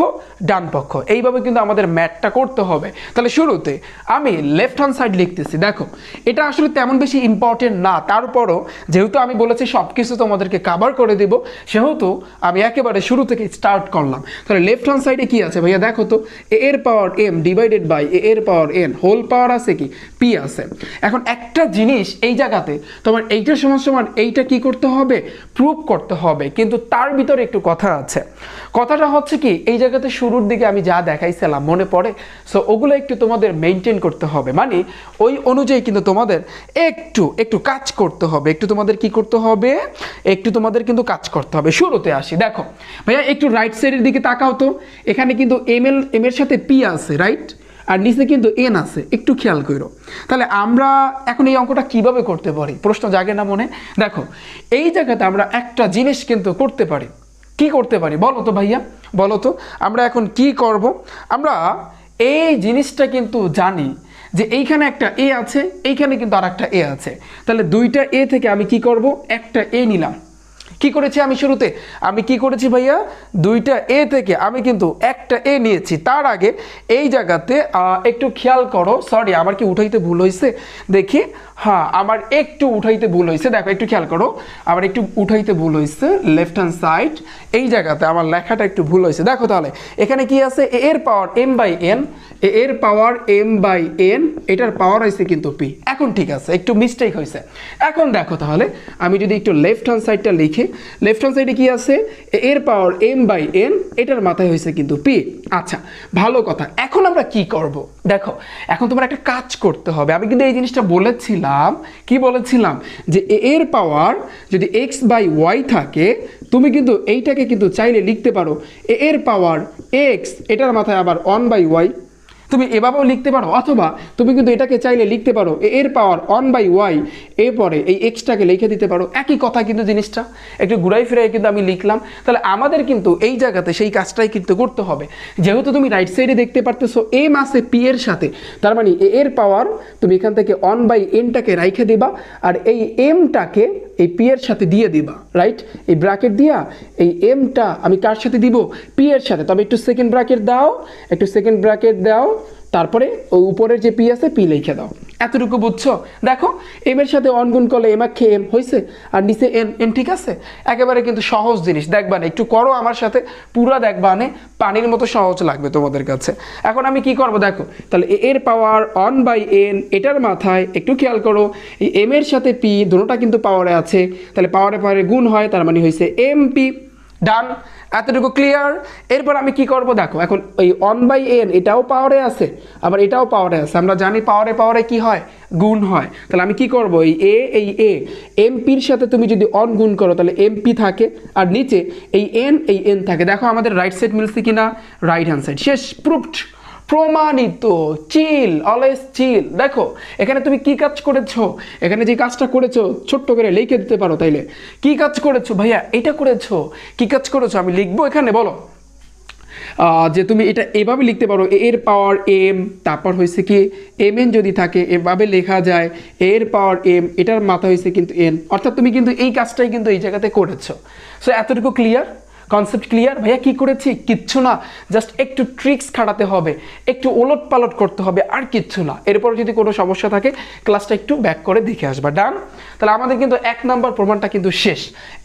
ডান পক্ষ, এইভাবে কিন্তু আমাদের ম্যাথটা করতে হবে। তাহলে শুরুতে আমি লেফট হ্যান্ড সাইড লিখতেছি। দেখো এটা আসলে তেমন বেশি ইম্পর্টেন্ট না, তারপরও যেহেতু আমি বলেছি সব কিছু তোমাদেরকে কভার করে দেব সেহেতু আমি একেবারে শুরু থেকে স্টার্ট করলাম। তাহলে লেফট হ্যান্ড সাইডে কি আছে ভাইয়া, দেখো তো এ এর পাওয়ার m ডিভাইডেড বাই এ এর পাওয়ার n হোল পাওয়ার আছে কি p আছে। এখন একটা জিনিস এই জায়গাতে তোমার এইটার সমান সমান এইটা কি করতে হবে, প্রুভ করতে হবে, কিন্তু তার ভিতরে একটু কথা আছে। কথাটা হচ্ছে কি, এই জায়গাতে শুরুর দিকে আমি যা দেখাইছিলাম মনে পড়ে, সো ওগুলো একটু তোমাদের মেনটেন করতে হবে, মানে ওই অনুযায়ী কিন্তু তোমাদের একটু কাজ করতে হবে, একটু তোমাদের কি করতে হবে, একটু তোমাদের কিন্তু কাজ করতে হবে। শুরুতে আসি, দেখো ভাইয়া একটু রাইট সাইডের দিকে তাকাও তো, এখানে কিন্তু এম এর সাথে p আছে, রাইট, আর নিচে কিন্তু n আছে, একটু খেয়াল করো। তাহলে আমরা এখন এই অঙ্কটা কিভাবে করতে পারি, প্রশ্ন জাগে না মনে? দেখো এই জায়গাতে আমরা একটা জিনিস কিন্তু করতে পারি, কি করতে পারি বলো তো ভাইয়া, বলো তো আমরা এখন কি করব। আমরা এই জিনিসটা কিন্তু জানি যে এইখানে একটা a আছে, এইখানে কিন্তু আর একটা a আছে, তাহলে দুইটা a থেকে আমি কি করব, একটা a নিলাম। কি করেছি আমি শুরুতে, আমি কি করেছি ভাইয়া, দুইটা এ থেকে আমি কিন্তু একটা এ নিয়েছি। তার আগে এই জায়গাতে একটু খেয়াল করো, সরি আমার কি উঠাইতে ভুল হয়েছে দেখি, হ্যাঁ আমার একটু উঠাইতে ভুল হয়েছে, দেখো একটু খেয়াল করো, আমার একটু উঠাইতে ভুল হয়েছে, লেফট হ্যান্ড সাইড এই জায়গাতে আমার লেখাটা একটু ভুল হয়েছে। দেখো তাহলে এখানে কি আছে, এ এর পাওয়ার m বাই n, এ এর পাওয়ার m বাই n, এটার পাওয়ার হয়েছে কিন্তু p। এখন ঠিক আছে, একটু মিস্টেক হয়েছে। এখন দেখো তাহলে আমি যদি একটু লেফট হ্যান্ড সাইডটা লিখি, লেফট হ্যান্ড সাইডে কি আছে, এর পাওয়ার m বাই n, এটার মাথায় হয়েছে কিন্তু p। আচ্ছা ভালো কথা, এখন আমরা কি করব, দেখো এখন তোমার একটা কাজ করতে হবে। আমি কিন্তু এই জিনিসটা বলেছিলাম, কি বলেছিলাম, যে এর পাওয়ার যদি x বাই y থাকে তুমি কিন্তু এইটাকে কিন্তু চাইলে লিখতে পারো এর পাওয়ার x, এটার মাথায় আবার 1 বাই y, তুমি এভাবেও লিখতে পারো, অথবা তুমি কিন্তু এটাকে চাইলে লিখতে পারো এর পাওয়ার 1 বাই y, এরপরে এই এক্সটাকে লিখে দিতে পারো, একই কথা কিন্তু জিনিসটা একটু ঘুরাই ফিরাই কিন্তু আমি লিখলাম। তাহলে আমাদের কিন্তু এই জায়গাতে সেই কাজটাই কিন্তু করতে হবে। যেহেতু তুমি রাইট সাইডে দেখতে পারতেছো m আছে p এর সাথে, তার মানে এর পাওয়ার তুমি এখান থেকে 1 বাই nটাকে রাইখে দিবা, আর এই mটাকে এই পি এর সাথে দিয়ে দিবা, রাইট? এই ব্র্যাকেট দিয়া এই এমটা আমি কার সাথে দিব? পি এর সাথে। তবে একটু সেকেন্ড ব্র্যাকেট দাও, একটু সেকেন্ড ব্র্যাকেট দাও, তারপরে ওই উপরের যে পি আছে পি লিখে দাও। এতটুকু বুঝছো? দেখো এম এর সাথে অন গুণ করলে এম আক্ষে এম হয়েছে, আর নিচে এন, এন ঠিক আছে। একেবারে কিন্তু সহজ জিনিস, দেখবা না একটু করো আমার সাথে, পুরা দেখবা না পানির মতো সহজ লাগবে তোমাদের কাছে। এখন আমি কি করব দেখো, তাহলে এর পাওয়ার অন বাই এন, এটার মাথায় একটু খেয়াল করো এই এম এর সাথে পি দুটোটা কিন্তু পাওয়ারে আছে, তাহলে পাওয়ারে পাওয়ারে গুণ হয়, তার মানে হয়েছে এম পি। ডান, এতটুকু ক্লিয়ার। এরপর আমি কি করব দেখো, এখন ওই অন বাই এন এটাও পাওয়ারে আছে, আবার এটাও পাওয়ারে আছে। আমরা জানি পাওয়ারে পাওয়ারে কি হয়? গুণ হয়। তাহলে আমি কি করব, এই এমপির সাথে তুমি যদি অন গুণ করো তাহলে এমপি থাকে, আর নিচে এই এন থাকে। দেখো আমাদের রাইট সাইড মিলছে কিনা? Right hand side. শেষ, প্রুফড, প্রমাণিত। চিল, অলওয়েজ চিল। দেখো এখানে তুমি কি কাজ করেছো, এখানে যে কাজটা করেছো ছোট্ট করে লিখে দিতে পারো। তাইলে কি কাজ করেছো ভাইয়া? এটা করেছো। কি কাজ করেছো আমি লিখবো এখানে, বলো? যে তুমি এটা এভাবে লিখতে পারো, এর পাওয়ার এম, তারপর হয়েছে কি এম এন যদি থাকে এভাবে লেখা যায়, এর পাওয়ার এম, এটার মাথা হয়েছে কিন্তু এন। অর্থাৎ তুমি কিন্তু এই কাজটাই কিন্তু এই জায়গাতে করেছো। সো এতটুকু ক্লিয়ার, কনসেপ্ট ক্লিয়ার? ভাইয়া কি করেছি? কিচ্ছু না, জাস্ট একটু ট্রিক্স খাটাতে হবে, একটু ওলট পালট করতে হবে, আর কিচ্ছু না। এরপর যদি কোনো সমস্যা থাকে ক্লাসটা একটু ব্যাক করে দেখে আসবা। ডান? তাহলে আমাদের কিন্তু 1 নম্বর প্রমাণটা কিন্তু শেষ।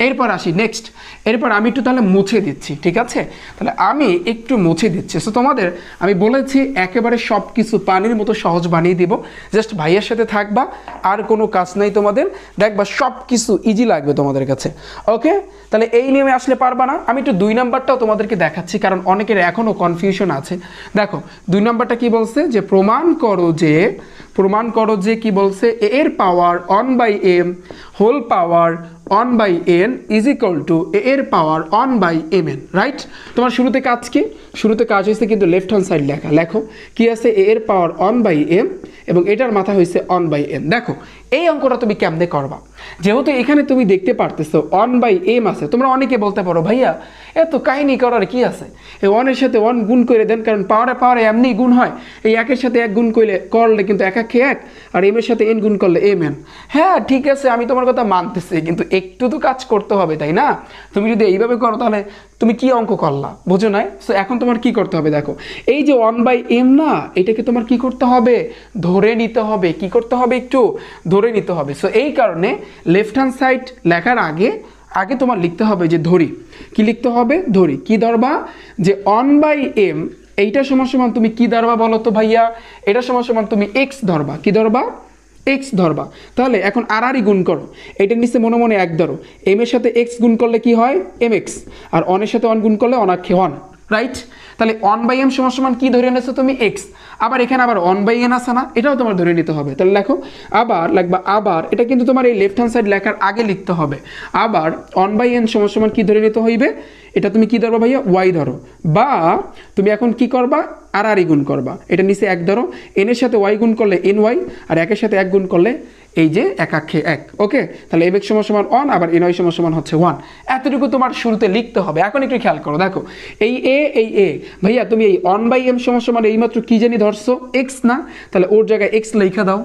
এরপর আসি নেক্সট। এরপর আমি একটু তাহলে মুছে দিচ্ছি, ঠিক আছে? তাহলে আমি একটু মুছে দিচ্ছি। সো তোমাদের আমি বলেছি একেবারে সব কিছু পানির মতো সহজ বানিয়ে দিব, জাস্ট ভাইয়ের সাথে থাকবা, আর কোনো কাজ নাই তোমাদের, দেখবা সব কিছু ইজি লাগবে তোমাদের কাছে। ওকে, তাহলে এই নিয়মে আসলে পারবা না। আমি একটু 2 নাম্বারটাও তোমাদেরকে দেখাচ্ছি, কারণ অনেকের এখনও কনফিউশন আছে। দেখো 2 নাম্বারটা কি বলছে, যে প্রমাণ করো যে কি বলছে, এর power on by M whole power on by N is equal to এর power on by M N, right? তোমার শুরুতে কাজ কি? শুরুতে কাজ হয়েছে কিন্তু লেফট হ্যান্ড সাইড লেখা। লেখো কি আছে, এর পাওয়ার অন বাই এম এবং এটার মাথা হয়েছে অন বাই এম। দেখো এই অঙ্কটা তুমি কেমনে করবা? যেহেতু এখানে তুমি দেখতে পারতেছো অন বাই এম আছে, তোমরা অনেকে বলতে পারো ভাইয়া এত কাহিনী করার কি আছে, এই ওয়ানের সাথে ওয়ান গুণ করে দেন, কারণ পাওয়ারে এমনি গুণ হয়। এই একের সাথে এক গুণ করলে কিন্তু এক একে এক, আর এম এর সাথে এন গুণ করলে এম এন। হ্যাঁ ঠিক আছে, আমি তোমার কথা মানতেছি, কিন্তু একটু তো কাজ করতে হবে, তাই না? তুমি যদি এইভাবে করো তাহলে তুমি কি অঙ্ক করলা, বুঝো নাই? সো এখন তোমার কি করতে হবে দেখো, এই যে 1 বাই এম না, এটাকে তোমার কি করতে হবে? ধরে নিতে হবে। কি করতে হবে? একটু ধরে নিতে হবে। সো এই কারণে লেফট হ্যান্ড সাইড লেখার আগে তোমার লিখতে হবে যে ধরি। কি লিখতে হবে? ধরি। কি ধরবা? যে 1 বাই এম এইটা সমান তুমি কি ধরবা বলো তো ভাইয়া? এটা সমান তুমি এক্স ধরবা। কি ধরবা? এক্স ধরবা। তাহলে এখন আরই গুণ করো, এটার নিচে মনে মনে 1 ধরো। এম এর সাথে এক্স গুণ করলে কি হয়? M x. আর অনের সাথে 1 গুণ করলে অনাক্ষে 1, রাইট? তাহলে 1 বাই এম সমান কি ধরে নিয়েছো তুমি? এক্স। আবার এখানে আবার 1 বাই এন আছে না, এটাও তোমার ধরে নিতে হবে। তাহলে লেখো আবার এটা কিন্তু তোমার এই লেফট হ্যান্ড সাইড লেখার আগে লিখতে হবে। আবার 1 বাই এন সমান কি ধরে নিতে হইবে? এটা তুমি কি ধরবা ভাইয়া? ওয়াই ধরো। বা তুমি এখন কি করবা? আরই গুণ করবা। এটা নিচে 1 ধরো, এন এর সাথে ওয়াই গুণ করলে এন ওয়াই, আর একের সাথে 1 গুণ করলে এই যে একাক্ষে 1। ওকে, তাহলে এম এক্স সমান 1, আবার এন ওয়াই সমান হচ্ছে 1। এতটুকু তোমার শুরুতে লিখতে হবে। এখন একটু খেয়াল করো, দেখো এই এ ভাইয়া তুমি এই 1 বাই এম সমান এইমাত্র কি জানি ধরছো? এক্স না? তাহলে ওর জায়গায় এক্স লেখা দাও।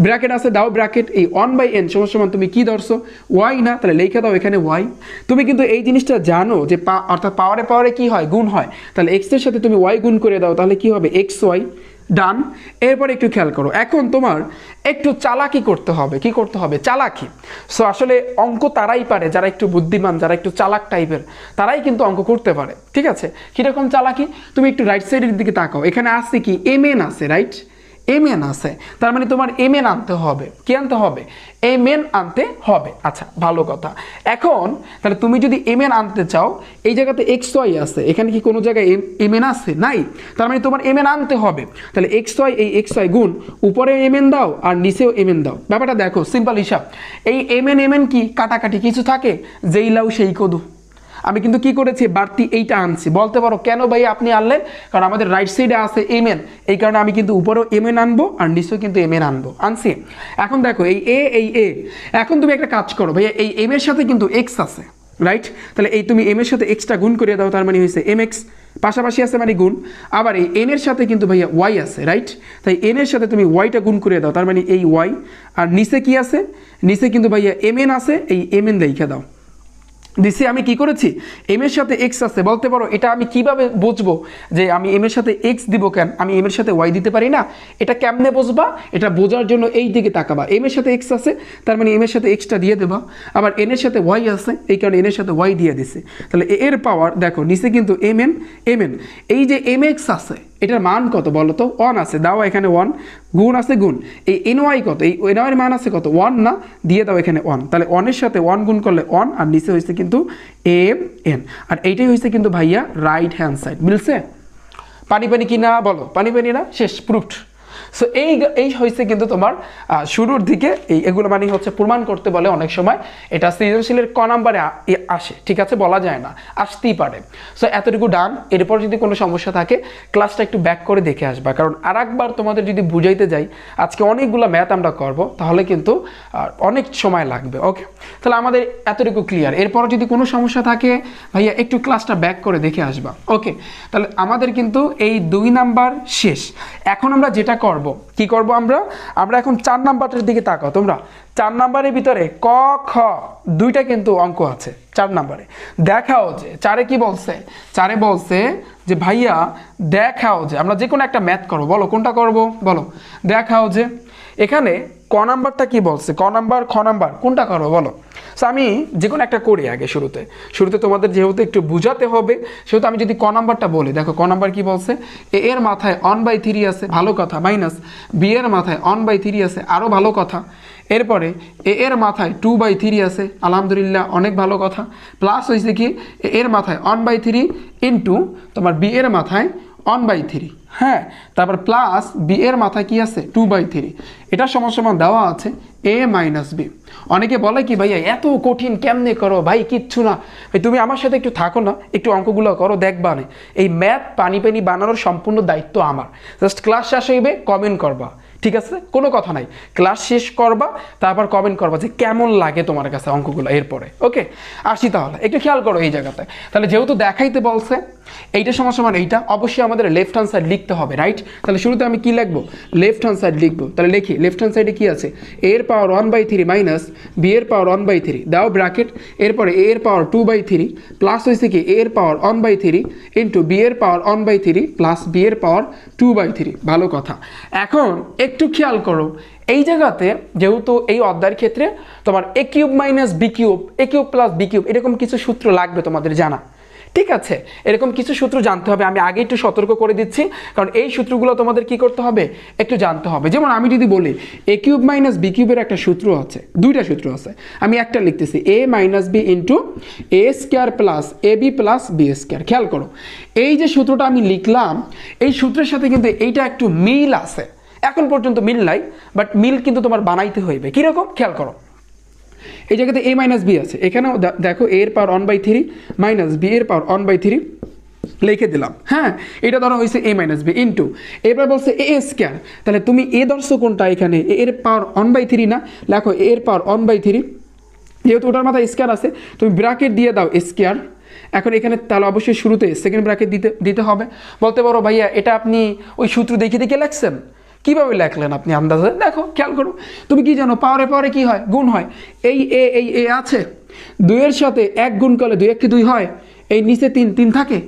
ব্র্যাকেট আছে, দাও ব্র্যাকেট। এই 1 বাই এন সমান তুমি কি ধরছো? ওয়াই না? তাহলে লেখা দাও এখানে ওয়াই। তুমি কিন্তু এই জিনিসটা জানো যে অর্থাৎ পাওয়ারে কি হয়? গুণ হয়। তাহলে এক্স এর সাথে তুমি ওয়াই গুণ করে দাও, তাহলে কি হবে? X Y. ডান। এরপর একটু খেয়াল করো, এখন তোমার একটু চালাকি করতে হবে। কি করতে হবে? চালাকি। সো আসলে অঙ্ক তারাই পারে যারা একটু বুদ্ধিমান, যারা একটু চালাক টাইপের, তারাই কিন্তু অঙ্ক করতে পারে, ঠিক আছে? কীরকম চালাকি? তুমি একটু রাইট সাইডের দিকে তাকাও, এখানে আছে কি? এম এন আছে, রাইট? এম এন আছে, তার মানে তোমার এম এন আনতে হবে। কি আনতে হবে? এম এন আনতে হবে। আচ্ছা ভালো কথা। এখন তাহলে তুমি যদি এম এন আনতে চাও, এই জায়গাতে এক্স ওয়াই আছে, এখানে কি কোনো জায়গায় এম এন আছে? নাই। তার মানে তোমার এম এন আনতে হবে। তাহলে এক্স ওয়াই, এই এক্স ওয়াই গুণ উপরে এম এন দাও আর নিচেও এম এন দাও। ব্যাপারটা দেখো, সিম্পল হিসাব। এই এম এন কি কাটাকাটি কিছু থাকে? যেই লাউ সেই কদু। আমি কিন্তু কি করেছি? বাড়তি এইটা আনছি। বলতে পারো কেন ভাই আপনি আনলেন? কারণ আমাদের রাইট সাইডে আছে এম এন, এই কারণে আমি কিন্তু উপরেও এম এন আনবো আর নিচেও কিন্তু এম এন আনবো। আনছি। এখন দেখো এই এ এখন তুমি একটা কাজ করো ভাইয়া, এই এম এর সাথে কিন্তু এক্স আছে, রাইট। তাহলে এই তুমি এম এর সাথে এক্সটা গুণ করে দাও, তার মানে হয়েছে এম এক্স, পাশাপাশি আছে মানে গুণ। আবার এই এন এর সাথে কিন্তু ভাইয়া ওয়াই আছে, রাইট। তাই এন এর সাথে তুমি ওয়াইটা গুণ করে দাও, তার মানে এই ওয়াই। আর নিচে কি আছে, নিচে কিন্তু ভাইয়া এম এন আছে, এই এম এন লিখে দাও। দিছি আমি কি করেছি, এম এর সাথে এক্স আছে। বলতে পারো এটা আমি কিভাবে বুঝবো যে আমি এম এর সাথে এক্স দিব, কেন আমি এম এর সাথে ওয়াই দিতে পারি না? এটা কেমনে বুঝবা? এটা বোঝার জন্য এই দিকে তাকাবা, এম এর সাথে এক্স আছে, তার মানে এম এর সাথে এক্সটা দিয়ে দেবা। আবার এন এর সাথে ওয়াই আছে, এই কারণে এন এর সাথে ওয়াই দিয়ে দিছে। তাহলে এর পাওয়ার দেখো নিচে কিন্তু এম এন, এই যে এম এক্স আছে এটার মান কত বলো তো? 1 আছে, দাও এখানে 1, গুণ আছে গুণ। এই এন ওয়াই কত? এই এন ওয়াই এর মান আছে কত? 1 না, দিয়ে দাও এখানে 1। তাহলে 1 এর সাথে 1 গুণ করলে 1, আর নিচে হয়েছে কিন্তু এম এন। আর এইটাই হয়েছে কিন্তু ভাইয়া রাইট হ্যান্ড সাইড। মিলছে? পানি পানি কি না বলো? পানি পানি না? শেষ, প্রুফড। সো এই হয়েছে কিন্তু তোমার শুরুর দিকে এগুলো মানে হচ্ছে প্রমাণ করতে বলে অনেক সময়, এটা সৃজনশীলের ক নাম্বারে আসে, ঠিক আছে, বলা যায় না, আসতেই পারে। সো এতটুকু ডান। এরপর যদি কোনো সমস্যা থাকে ক্লাসটা একটু ব্যাক করে দেখে আসবা, কারণ আর একবার তোমাদের যদি বুঝাইতে যাই, আজকে অনেকগুলো ম্যাথ আমরা করব, তাহলে কিন্তু অনেক সময় লাগবে। ওকে, তাহলে আমাদের এতটুকু ক্লিয়ার। এরপর যদি কোনো সমস্যা থাকে ভাইয়া একটু ক্লাসটা ব্যাক করে দেখে আসবা। ওকে, তাহলে আমাদের কিন্তু এই 2 নাম্বার শেষ। এখন আমরা যেটা করব, কি করব আমরা এখন 4 নাম্বারের দিকে তাকাও তোমরা। 4 নাম্বারের ভিতরে ক খ দুইটা কিন্তু অঙ্ক আছে 4 নাম্বারে। দেখাও যে 4-এ কি বলছে, 4-এ বলছে যে ভাইয়া দেখাও যে, আমরা যে কোনো একটা ম্যাথ করবো, বলো কোনটা করব, বলো। দেখাও যে এখানে ক নাম্বারটা কি বলছে, ক নাম্বার খ নাম্বার কোনটা করবো বলো। সো আমি যে কোনো একটা করি আগে, শুরুতে তোমাদের যেহেতু একটু বুঝাতে হবে, সেহেতু আমি যদি ক নাম্বারটা বলি, দেখো ক নাম্বার কি বলছে, এ এর মাথায় 1/3 আছে, ভালো কথা, মাইনাস বি এর মাথায় 1/3 আছে, আরও ভালো কথা। এরপরে এ এর মাথায় 2/3 আছে, আলহামদুলিল্লাহ, অনেক ভালো কথা। প্লাস হয়েছে কি, এ এর মাথায় 1/3 ইন্টু তোমার বি এর মাথায় 1/3, হ্যাঁ, তারপর প্লাস বি এর মাথায় কি আছে 2/3। এটা সমান দেওয়া আছে এ মাইনাস বি। অনেকে বলে কি ভাইয়া এত কঠিন কেমনে করো ভাই, কিচ্ছু না ভাই, তুমি আমার সাথে একটু থাকো না, একটু অঙ্কগুলো করো, দেখবা না এই ম্যাথ পানি পানি বানানোর সম্পূর্ণ দায়িত্ব আমার। জাস্ট ক্লাস শেষ হইবে, কমেন্ট করবা, ঠিক আছে, কোনো কথা নাই, ক্লাস শেষ করবা, তারপর কমেন্ট করবা যে কেমন লাগে তোমার কাছে অঙ্কগুলো। এরপরে ওকে আসি, তাহলে একটু খেয়াল করো এই জায়গাতে। তাহলে যেহেতু দেখাইতে বলছে এইটা সমান এইটা, অবশ্যই আমাদের লেফট হ্যান্ড সাইড লিখতে হবে, রাইট। তাহলে শুরুতে আমি কি লিখবো, লেফট হ্যান্ড সাইড লিখবো। তাহলে লিখি, লেফট হ্যান্ড সাইডে কি আছে, এ এর পাওয়ার 1/3 মাইনাস বি এর পাওয়ার 1/3, দাও ব্র্যাকেট। এরপরে এ এর পাওয়ার 2/3 প্লাস হয়েছে কি এ এর পাওয়ার 1/3 ইন্টু বি এর পাওয়ার 1/3 প্লাস বি এর পাওয়ার 2/3, ভালো কথা। এখন একটু খেয়াল করো এই জায়গাতে, যেহেতু এই অধ্যায়ের ক্ষেত্রে তোমার এ কিউব মাইনাস বি কিউব, এ কিউব প্লাস বি কিউব, এরকম কিছু সূত্র লাগবে তোমাদের জানা, ঠিক আছে, এরকম কিছু সূত্র জানতে হবে। আমি আগে একটু সতর্ক করে দিচ্ছি, কারণ এই সূত্রগুলো তোমাদের কি করতে হবে, একটু জানতে হবে। যেমন আমি যদি বলি এ কিউব মাইনাস বি কিউবের একটা সূত্র আছে, দুইটা সূত্র আছে, আমি একটা লিখতেছি এ minus B into A square plus A B plus B square. খেয়াল করো এই যে সূত্রটা আমি লিখলাম, এই সূত্রের সাথে কিন্তু এইটা একটু মিল আছে, এখন পর্যন্ত মিল নাই, বাট মিল কিন্তু তোমার বানাইতে হইবে। কীরকম খেয়াল করো, এই জায়গাতে এ মাইনাস বি আছে, এখানেও দেখো এ এর পাওয়ার 1/3 মাইনাস বি এর পাওয়ার 1/3 লিখে দিলাম, হ্যাঁ, এটা ধরো হয়েছে এ মাইনাস বি ইন্টু, এবার বলছে এ স্কোয়ার। তাহলে তুমি এ ধরছো কোনটা, এখানে এ এর পাওয়ার 1/3 না, লেখো এ এর পাওয়ার 1/3, যেহেতু ওটার মাথায় স্কোয়ার আছে তুমি ব্র্যাকেট দিয়ে দাও স্কোয়ার। এখন এখানে তাহলে অবশ্যই শুরুতে সেকেন্ড ব্র্যাকেট দিতে হবে। বলতে পারো ভাইয়া এটা আপনি ওই সূত্র দেখে লেখছেন, কীভাবে লেখলেন আপনি আন্দাজে, দেখো খেয়াল করো, তুমি কি জানো পাওয়ারে কি হয়, গুণ হয়। এই এ আছে, 2-এর সাথে 1 গুণ করলে 2 1 2 হয়, এই নিচে 3 থাকে,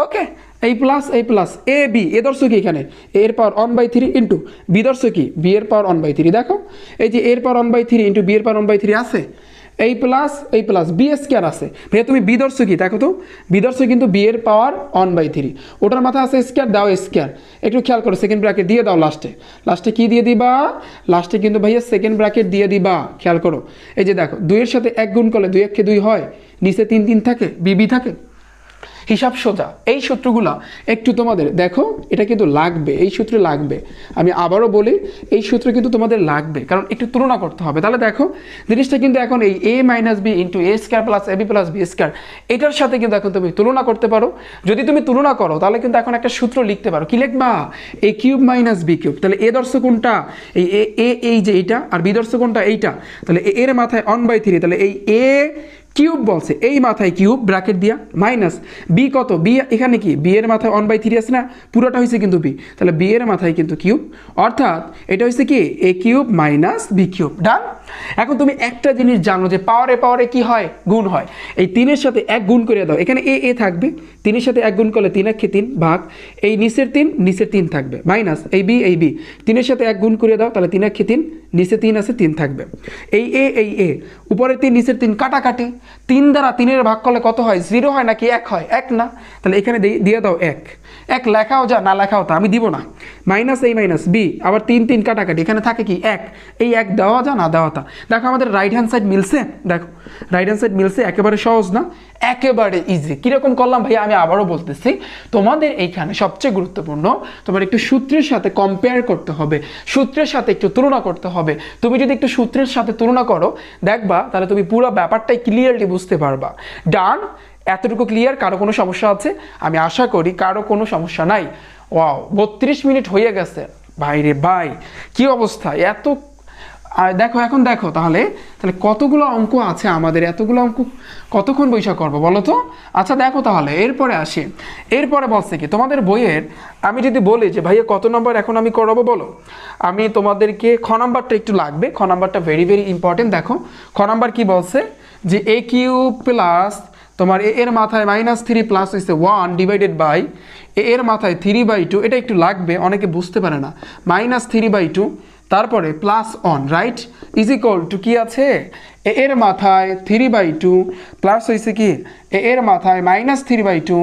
ওকে, এই প্লাস এ বি, এ দর্শ কি এখানে এর পাওয়ার 1/3 ইন্টু বি দর্শ কি বি এর পাওয়ার 1/3, দেখো এই যে এর পাওয়ার 1/3 ইন্টু বি এর পাওয়ার 1/3 আছে, এই প্লাস বি স্কোয়ার আছে। ভাইয়া তুমি বি দর্শ কি দেখো তো, বি দর্শ কিন্তু বি এর পাওয়ার 1/3, ওটার মাথা আছে স্কোয়ার, দাও স্কোয়ার। একটু খেয়াল করো সেকেন্ড ব্র্যাকেট দিয়ে দাও, লাস্টে কি দিয়ে দিবা, লাস্টে কিন্তু ভাইয়া সেকেন্ড ব্র্যাকেট দিয়ে দিবা। খেয়াল করো এই যে দেখো 2-এর সাথে 1 গুণ করলে 2 1 2 হয়, নিচে 3 থাকে, বি থাকে, হিসাব সোজা। এই সূত্রগুলো একটু তোমাদের দেখো, এটা কিন্তু লাগবে, এই সূত্র লাগবে, আমি আবারও বলি এই সূত্র কিন্তু তোমাদের লাগবে, কারণ একটু তুলনা করতে হবে। তাহলে দেখো জিনিসটা কিন্তু এখন এই এ minus B into A square plus A B plus B square, এটার সাথে কিন্তু এখন তুমি তুলনা করতে পারো। যদি তুমি তুলনা করো তাহলে কিন্তু এখন একটা সূত্র লিখতে পারো, কি লিখবা, এ কিউব মাইনাস বি কিউব। তাহলে এ দর্শ কোনটা, এই যে এইটা, আর বি দর্শ কোনটা এইটা, তাহলে এর মাথায় 1/3, তাহলে এই এ কিউব বলছে, এই মাথায় কিউব ব্র্যাকেট দিয়া মাইনাস বি কত, বি এখানে কি বি এর মাথায় 1/3 আছে না, পুরোটা হয়েছে কিন্তু বি, তাহলে বি এর মাথায় কিন্তু কিউব, অর্থাৎ এটা হচ্ছে কি এ কিউব মাইনাস বি কিউব। ডান। এখন তুমি একটা জিনিস জানো যে পাওয়ারে পাওয়ারে কি হয়, গুণ হয়। এই 3-এর সাথে 1 গুণ করে দাও, এখানে এ এ থাকবে, 3-এর সাথে 1 গুণ করলে 3 1 3 ভাগ, এই নিচের 3 থাকবে মাইনাস এই বি 3-এর সাথে 1 গুণ করে দাও, তাহলে 3 1 3, নিচে 3 আছে 3 থাকবে, এই এ উপরের 3 নিচের 3 কাটাকাটি, 3 দ্বারা 3-এর ভাগ করলে কত হয়, 0 হয় নাকি 1 হয়, 1 না, তাহলে এখানে দিয়ে দাও 1 লেখাও যা না লেখাও তা, আমি দিব না, মাইনাস এই মাইনাস বি, আবার 3 3 কাটাকাটি, এখানে থাকে কি 1, এই 1 দেওয়া যা না দেওয়া তা। দেখো আমাদের রাইট হ্যান্ড সাইড মিলছে, দেখো রাইট হ্যান্ড সাইড মিলছে, একেবারে সহজ না, একেবারে ইজি। কীরকম করলাম ভাইয়া, আমি আবারও বলতেছি, তোমাদের এইখানে সবচেয়ে গুরুত্বপূর্ণ তোমার একটু সূত্রের সাথে কম্পেয়ার করতে হবে, সূত্রের সাথে একটু তুলনা করতে হবে। তুমি যদি একটু সূত্রের সাথে তুলনা করো দেখবা, তাহলে তুমি পুরো ব্যাপারটাই ক্লিয়ারলি বুঝতে পারবা। ডান, এতটুকু ক্লিয়ার? কারো কোনো সমস্যা আছে? আমি আশা করি কারো কোনো সমস্যা নাই। ওয়াও, 32 মিনিট হয়ে গেছে ভাই রে ভাই, কি অবস্থা এত। দেখো এখন দেখো তাহলে কতগুলো অঙ্ক আছে আমাদের, এতগুলো অঙ্ক কতক্ষণ বৈশা করবো বলো তো। আচ্ছা দেখো তাহলে এরপরে আসি, এরপরে বলছে কি তোমাদের বইয়ের, আমি যদি বলি যে ভাইয়া কত নম্বর এখন আমি করাবো বলো, আমি তোমাদেরকে খ নাম্বারটা একটু লাগবে, খ নাম্বারটা ভেরি ভেরি ইম্পর্টেন্ট। দেখো খ নাম্বার কি বলছে, যে এ কিউব প্লাস তোমার এ এর মাথায় -3 প্লাস হচ্ছে 1 ডিভাইডেড বাই এ এর মাথায় 3/2, এটা একটু লাগবে, অনেকে বুঝতে পারে না, -3/2 তারপরে plus on, right, is equal two কি আছে, এ এর মাথায় 3/2 প্লাস হয়েছে কি এ এর মাথায় -3/2,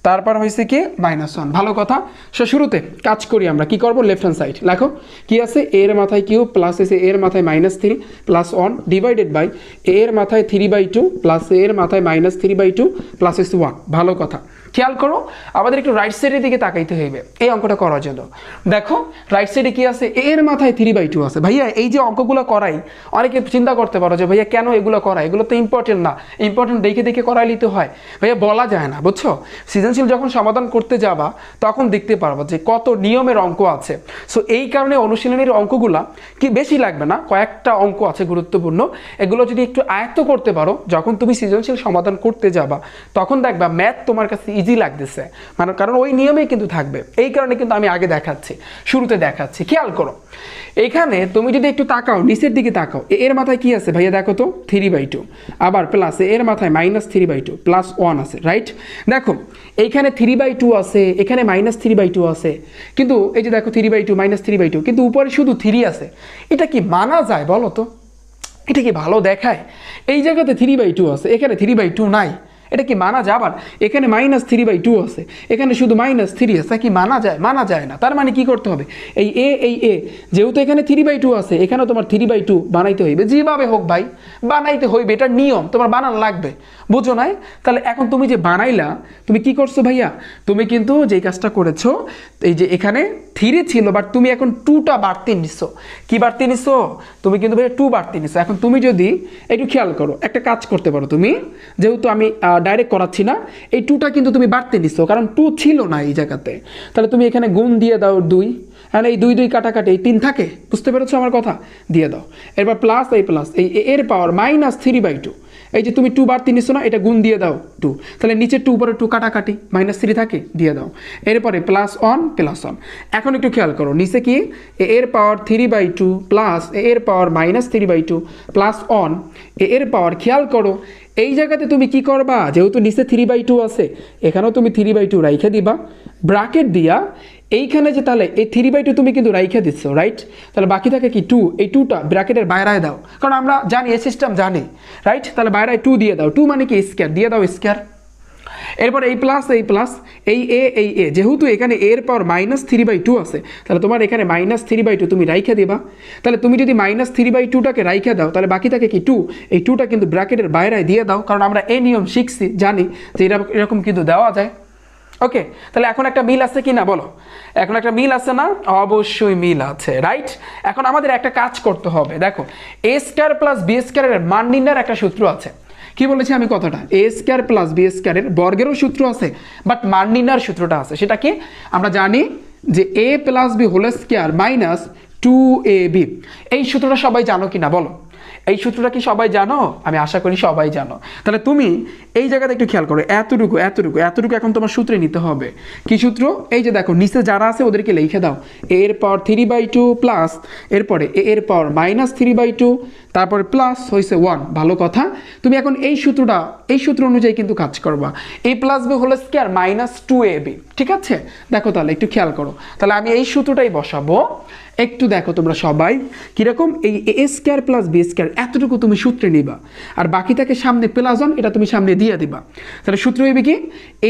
তারপর হয়েছে কি -1। ভালো কথা। শুরুতে কাজ করি আমরা, কি করব, লেফট হ্যান্ড সাইড লেখো, কি আছে এ এর মাথায় কিউব প্লাস হয়েছে এ এর মাথায় -3 প্লাস 1 ডিভাইডেড বাই এ এর মাথায় 3/2 প্লাস এ এর মাথায় -3/2 প্লাস হয়েছে 1। ভালো কথা। খেয়াল করো, আমাদের একটু রাইট সাইডের দিকে তাকাইতে হইবে এই অঙ্কটা করার জন্য। দেখো রাইট সাইডে কি আছে, এ এর মাথায় 3/2 আছে। ভাইয়া এই যে অঙ্কগুলো করাই, অনেকে চিন্তা করতে পারো যে ভাইয়া কেন এগুলো করাই, এগুলো তো ইম্পর্টেন্ট না, ইম্পর্টেন্ট দেখে দেখে করাই নিতে হয়। ভাইয়া বলা যায় না, বুঝছো, সৃজনশীল যখন সমাধান করতে যাবা তখন দেখতে পারবো যে কত নিয়মের অঙ্ক আছে। সো এই কারণে অনুশীলনীর অঙ্কগুলা কি বেশি লাগবে না, কয়েকটা অঙ্ক আছে গুরুত্বপূর্ণ, এগুলো যদি একটু আয়ত্ত করতে পারো, যখন তুমি সৃজনশীল সমাধান করতে যাবা তখন দেখবা ম্যাথ তোমার কাছে ইজি লাগতেছে, মানে কারণ ওই নিয়মেই কিন্তু থাকবে। এই কারণে কিন্তু আমি আগে দেখাচ্ছি, শুরুতে দেখাচ্ছি। খেয়াল করো এখানে তুমি যদি একটু তাকাও, নিচের দিকে তাকাও, এর মাথায় কি আছে ভাইয়া দেখো তো 3/2, আবার প্লাস এর মাথায় -3/2 প্লাস 1 আছে, রাইট। দেখো এইখানে 3/2 আছে, এখানে -3/2 আছে, কিন্তু এই যে দেখো 3/2 -3/2, কিন্তু উপরে শুধু 3 আছে। এটা কি মানা যায় বলো তো, এটা কি ভালো দেখায়? এই জায়গাতে 3/2 আছে, এখানে 3/2 নাই, এটা কি মানা যায়? আবার এখানে -3/2 আছে, এখানে শুধু -3 আছে, কি মানা যায়? মানা যায় না। তার মানে কি করতে হবে, এই এ যেহেতু এখানে 3/2 আছে, এখানেও তোমার 3/2 বানাইতে হইবে, যেভাবে হোক ভাই বানাইতে হইবে, এটা নিয়ম, তোমার বানান লাগবে, বুঝো নাই? তাহলে এখন তুমি যে বানাইলা, তুমি কি করছো ভাইয়া, তুমি কিন্তু যেই কাজটা করেছো, এই যে এখানে 3 ছিল বাট তুমি এখন 2টা বাড়তি নিছো। কি বাড়তি নিছো? তুমি কিন্তু ভাইয়া 2 বাড়তি নিছো। এখন তুমি যদি একটু খেয়াল করো, একটা কাজ করতে পারো তুমি, যেহেতু আমি ডাইরেক্ট করাচ্ছি না, এই 2টা কিন্তু তুমি বাড়তি নিছো, কারণ 2 ছিল না এই জায়গাতে, তাহলে তুমি এখানে গুণ দিয়ে দাও 2, হ্যাঁ এই 2 2 কাটাকাটি এই 3 থাকে, বুঝতে পেরেছো আমার কথা, দিয়ে দাও। এরপর প্লাস এই প্লাস এই এর পাওয়ার -3/2, এই যে তুমি 2 বাড়তি নিছো না, এটা গুণ দিয়ে দাও 2, তাহলে নিচে 2 উপরে 2 কাটাকাটি -3 থাকে, দিয়ে দাও। এরপরে প্লাস 1 প্লাস 1। এখন একটু খেয়াল করো, নিচে কি এর পাওয়ার 3/2 প্লাস এর পাওয়ার -3/2 প্লাস 1 এর পাওয়ার। খেয়াল করো এই জায়গাতে তুমি কি করবা, যেহেতু নিচে 3/2 আছে, এখানেও তুমি 3/2 রাইখে দিবা ব্র্যাকেট দিয়া, এইখানে যে তাহলে এই 3/2 তুমি কিন্তু রাইখে দিচ্ছ, রাইট। তাহলে বাকি থাকে কি 2, এই 2টা ব্র্যাকেটের বাইরায় দাও, কারণ আমরা জানি এই সিস্টেম জানি, রাইট। তাহলে বাইরায় 2 দিয়ে দাও, 2 মানে কি স্কয়ার, দিয়ে দাও স্কয়ার। এরপর এই প্লাস এই এ যেহেতু এখানে এর পাওয়ার -3/2 আছে, তাহলে তোমার এখানে -3/2 তুমি রাইখে দিবা। তাহলে তুমি যদি -3/2টাকে রাইখে দাও, তাহলে বাকি থাকে কি 2, এই 2টা কিন্তু ব্র্যাকেটের বাইরে দিয়ে দাও, কারণ আমরা এই নিয়ম শিখছি, জানি যে এরকম কিন্তু দেওয়া যায়। ওকে, তাহলে এখন একটা মিল আছে কি না বলো, এখন একটা মিল আছে না? অবশ্যই মিল আছে, রাইট। এখন আমাদের একটা কাজ করতে হবে, দেখো a² + b² এর মান নির্ণয়ের একটা সূত্র আছে। কি বলেছি আমি কথাটা, a² + b² এর বর্গেরও সূত্র আছে, বাট মান নির্ণয়ের সূত্রটা আছে। সেটা কি আমরা জানি যে a + b² - 2ab, এই সূত্রটা সবাই জানো কি না বলো। এই সূত্রটা কি সবাই জানো? আমি আশা করি সবাই জানো। তাহলে তুমি এই জায়গাতে একটু খেয়াল করো, এতটুকু এতটুকু এতটুকু এখন তোমার সূত্রে নিতে হবে। কি সূত্র? এই যে দেখো নিচে যারা আছে ওদেরকে লিখে দাও, এ এর পাওয়ার 3/2 প্লাস এরপরে এ এর পাওয়ার -3/2 তারপরে প্লাস হয়েছে 1। ভালো কথা। তুমি এখন এই সূত্র অনুযায়ী কিন্তু কাজ করবা। a plus B whole square -2ab, ঠিক আছে? দেখো তাহলে একটু খেয়াল করো, তাহলে আমি এই সূত্রটাই বসাবো। একটু দেখো তোমরা সবাই কিরকম, এই এ স্কয়ার প্লাস বি স্কয়ার এতটুকু তুমি সূত্রে নিবা, আর বাকিটাকে সামনে প্লাস 1 এটা তুমি সামনে দিয়ে দিবা। তাহলে সূত্র হইবে কি?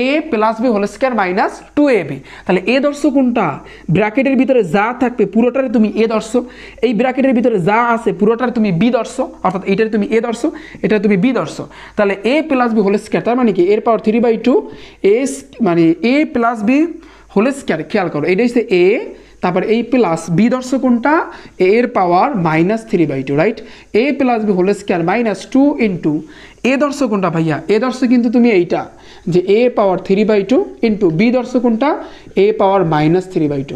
a plus B whole square -2ab। তাহলে এ ধরছো কোনটা? ব্র্যাকেটের ভিতরে যা থাকবে পুরোটারে তুমি এ ধরছো, এই ব্র্যাকেটের ভিতরে যা আছে পুরোটারে তুমি বি ধরছো, অর্থাৎ এইটারে তুমি এ ধরছো, এটা তুমি বি ধরছো। তাহলে a plus B whole square তার মানে কি এর পাওয়ার 3/2 মানে a plus B whole square. খেয়াল করো এটা হচ্ছে a, তারপর এই প্লাস বি ধরছো কোনটা? এ এর power -3/2, right? A plus B whole square -2 into a ধরছো কোনটা ভাইয়া? এ ধরছো কিন্তু তুমি এইটা যে এ পাওয়ার 3/2 ইন্টু বি ধরছো কোনটা? এ পাওয়ার -3/2।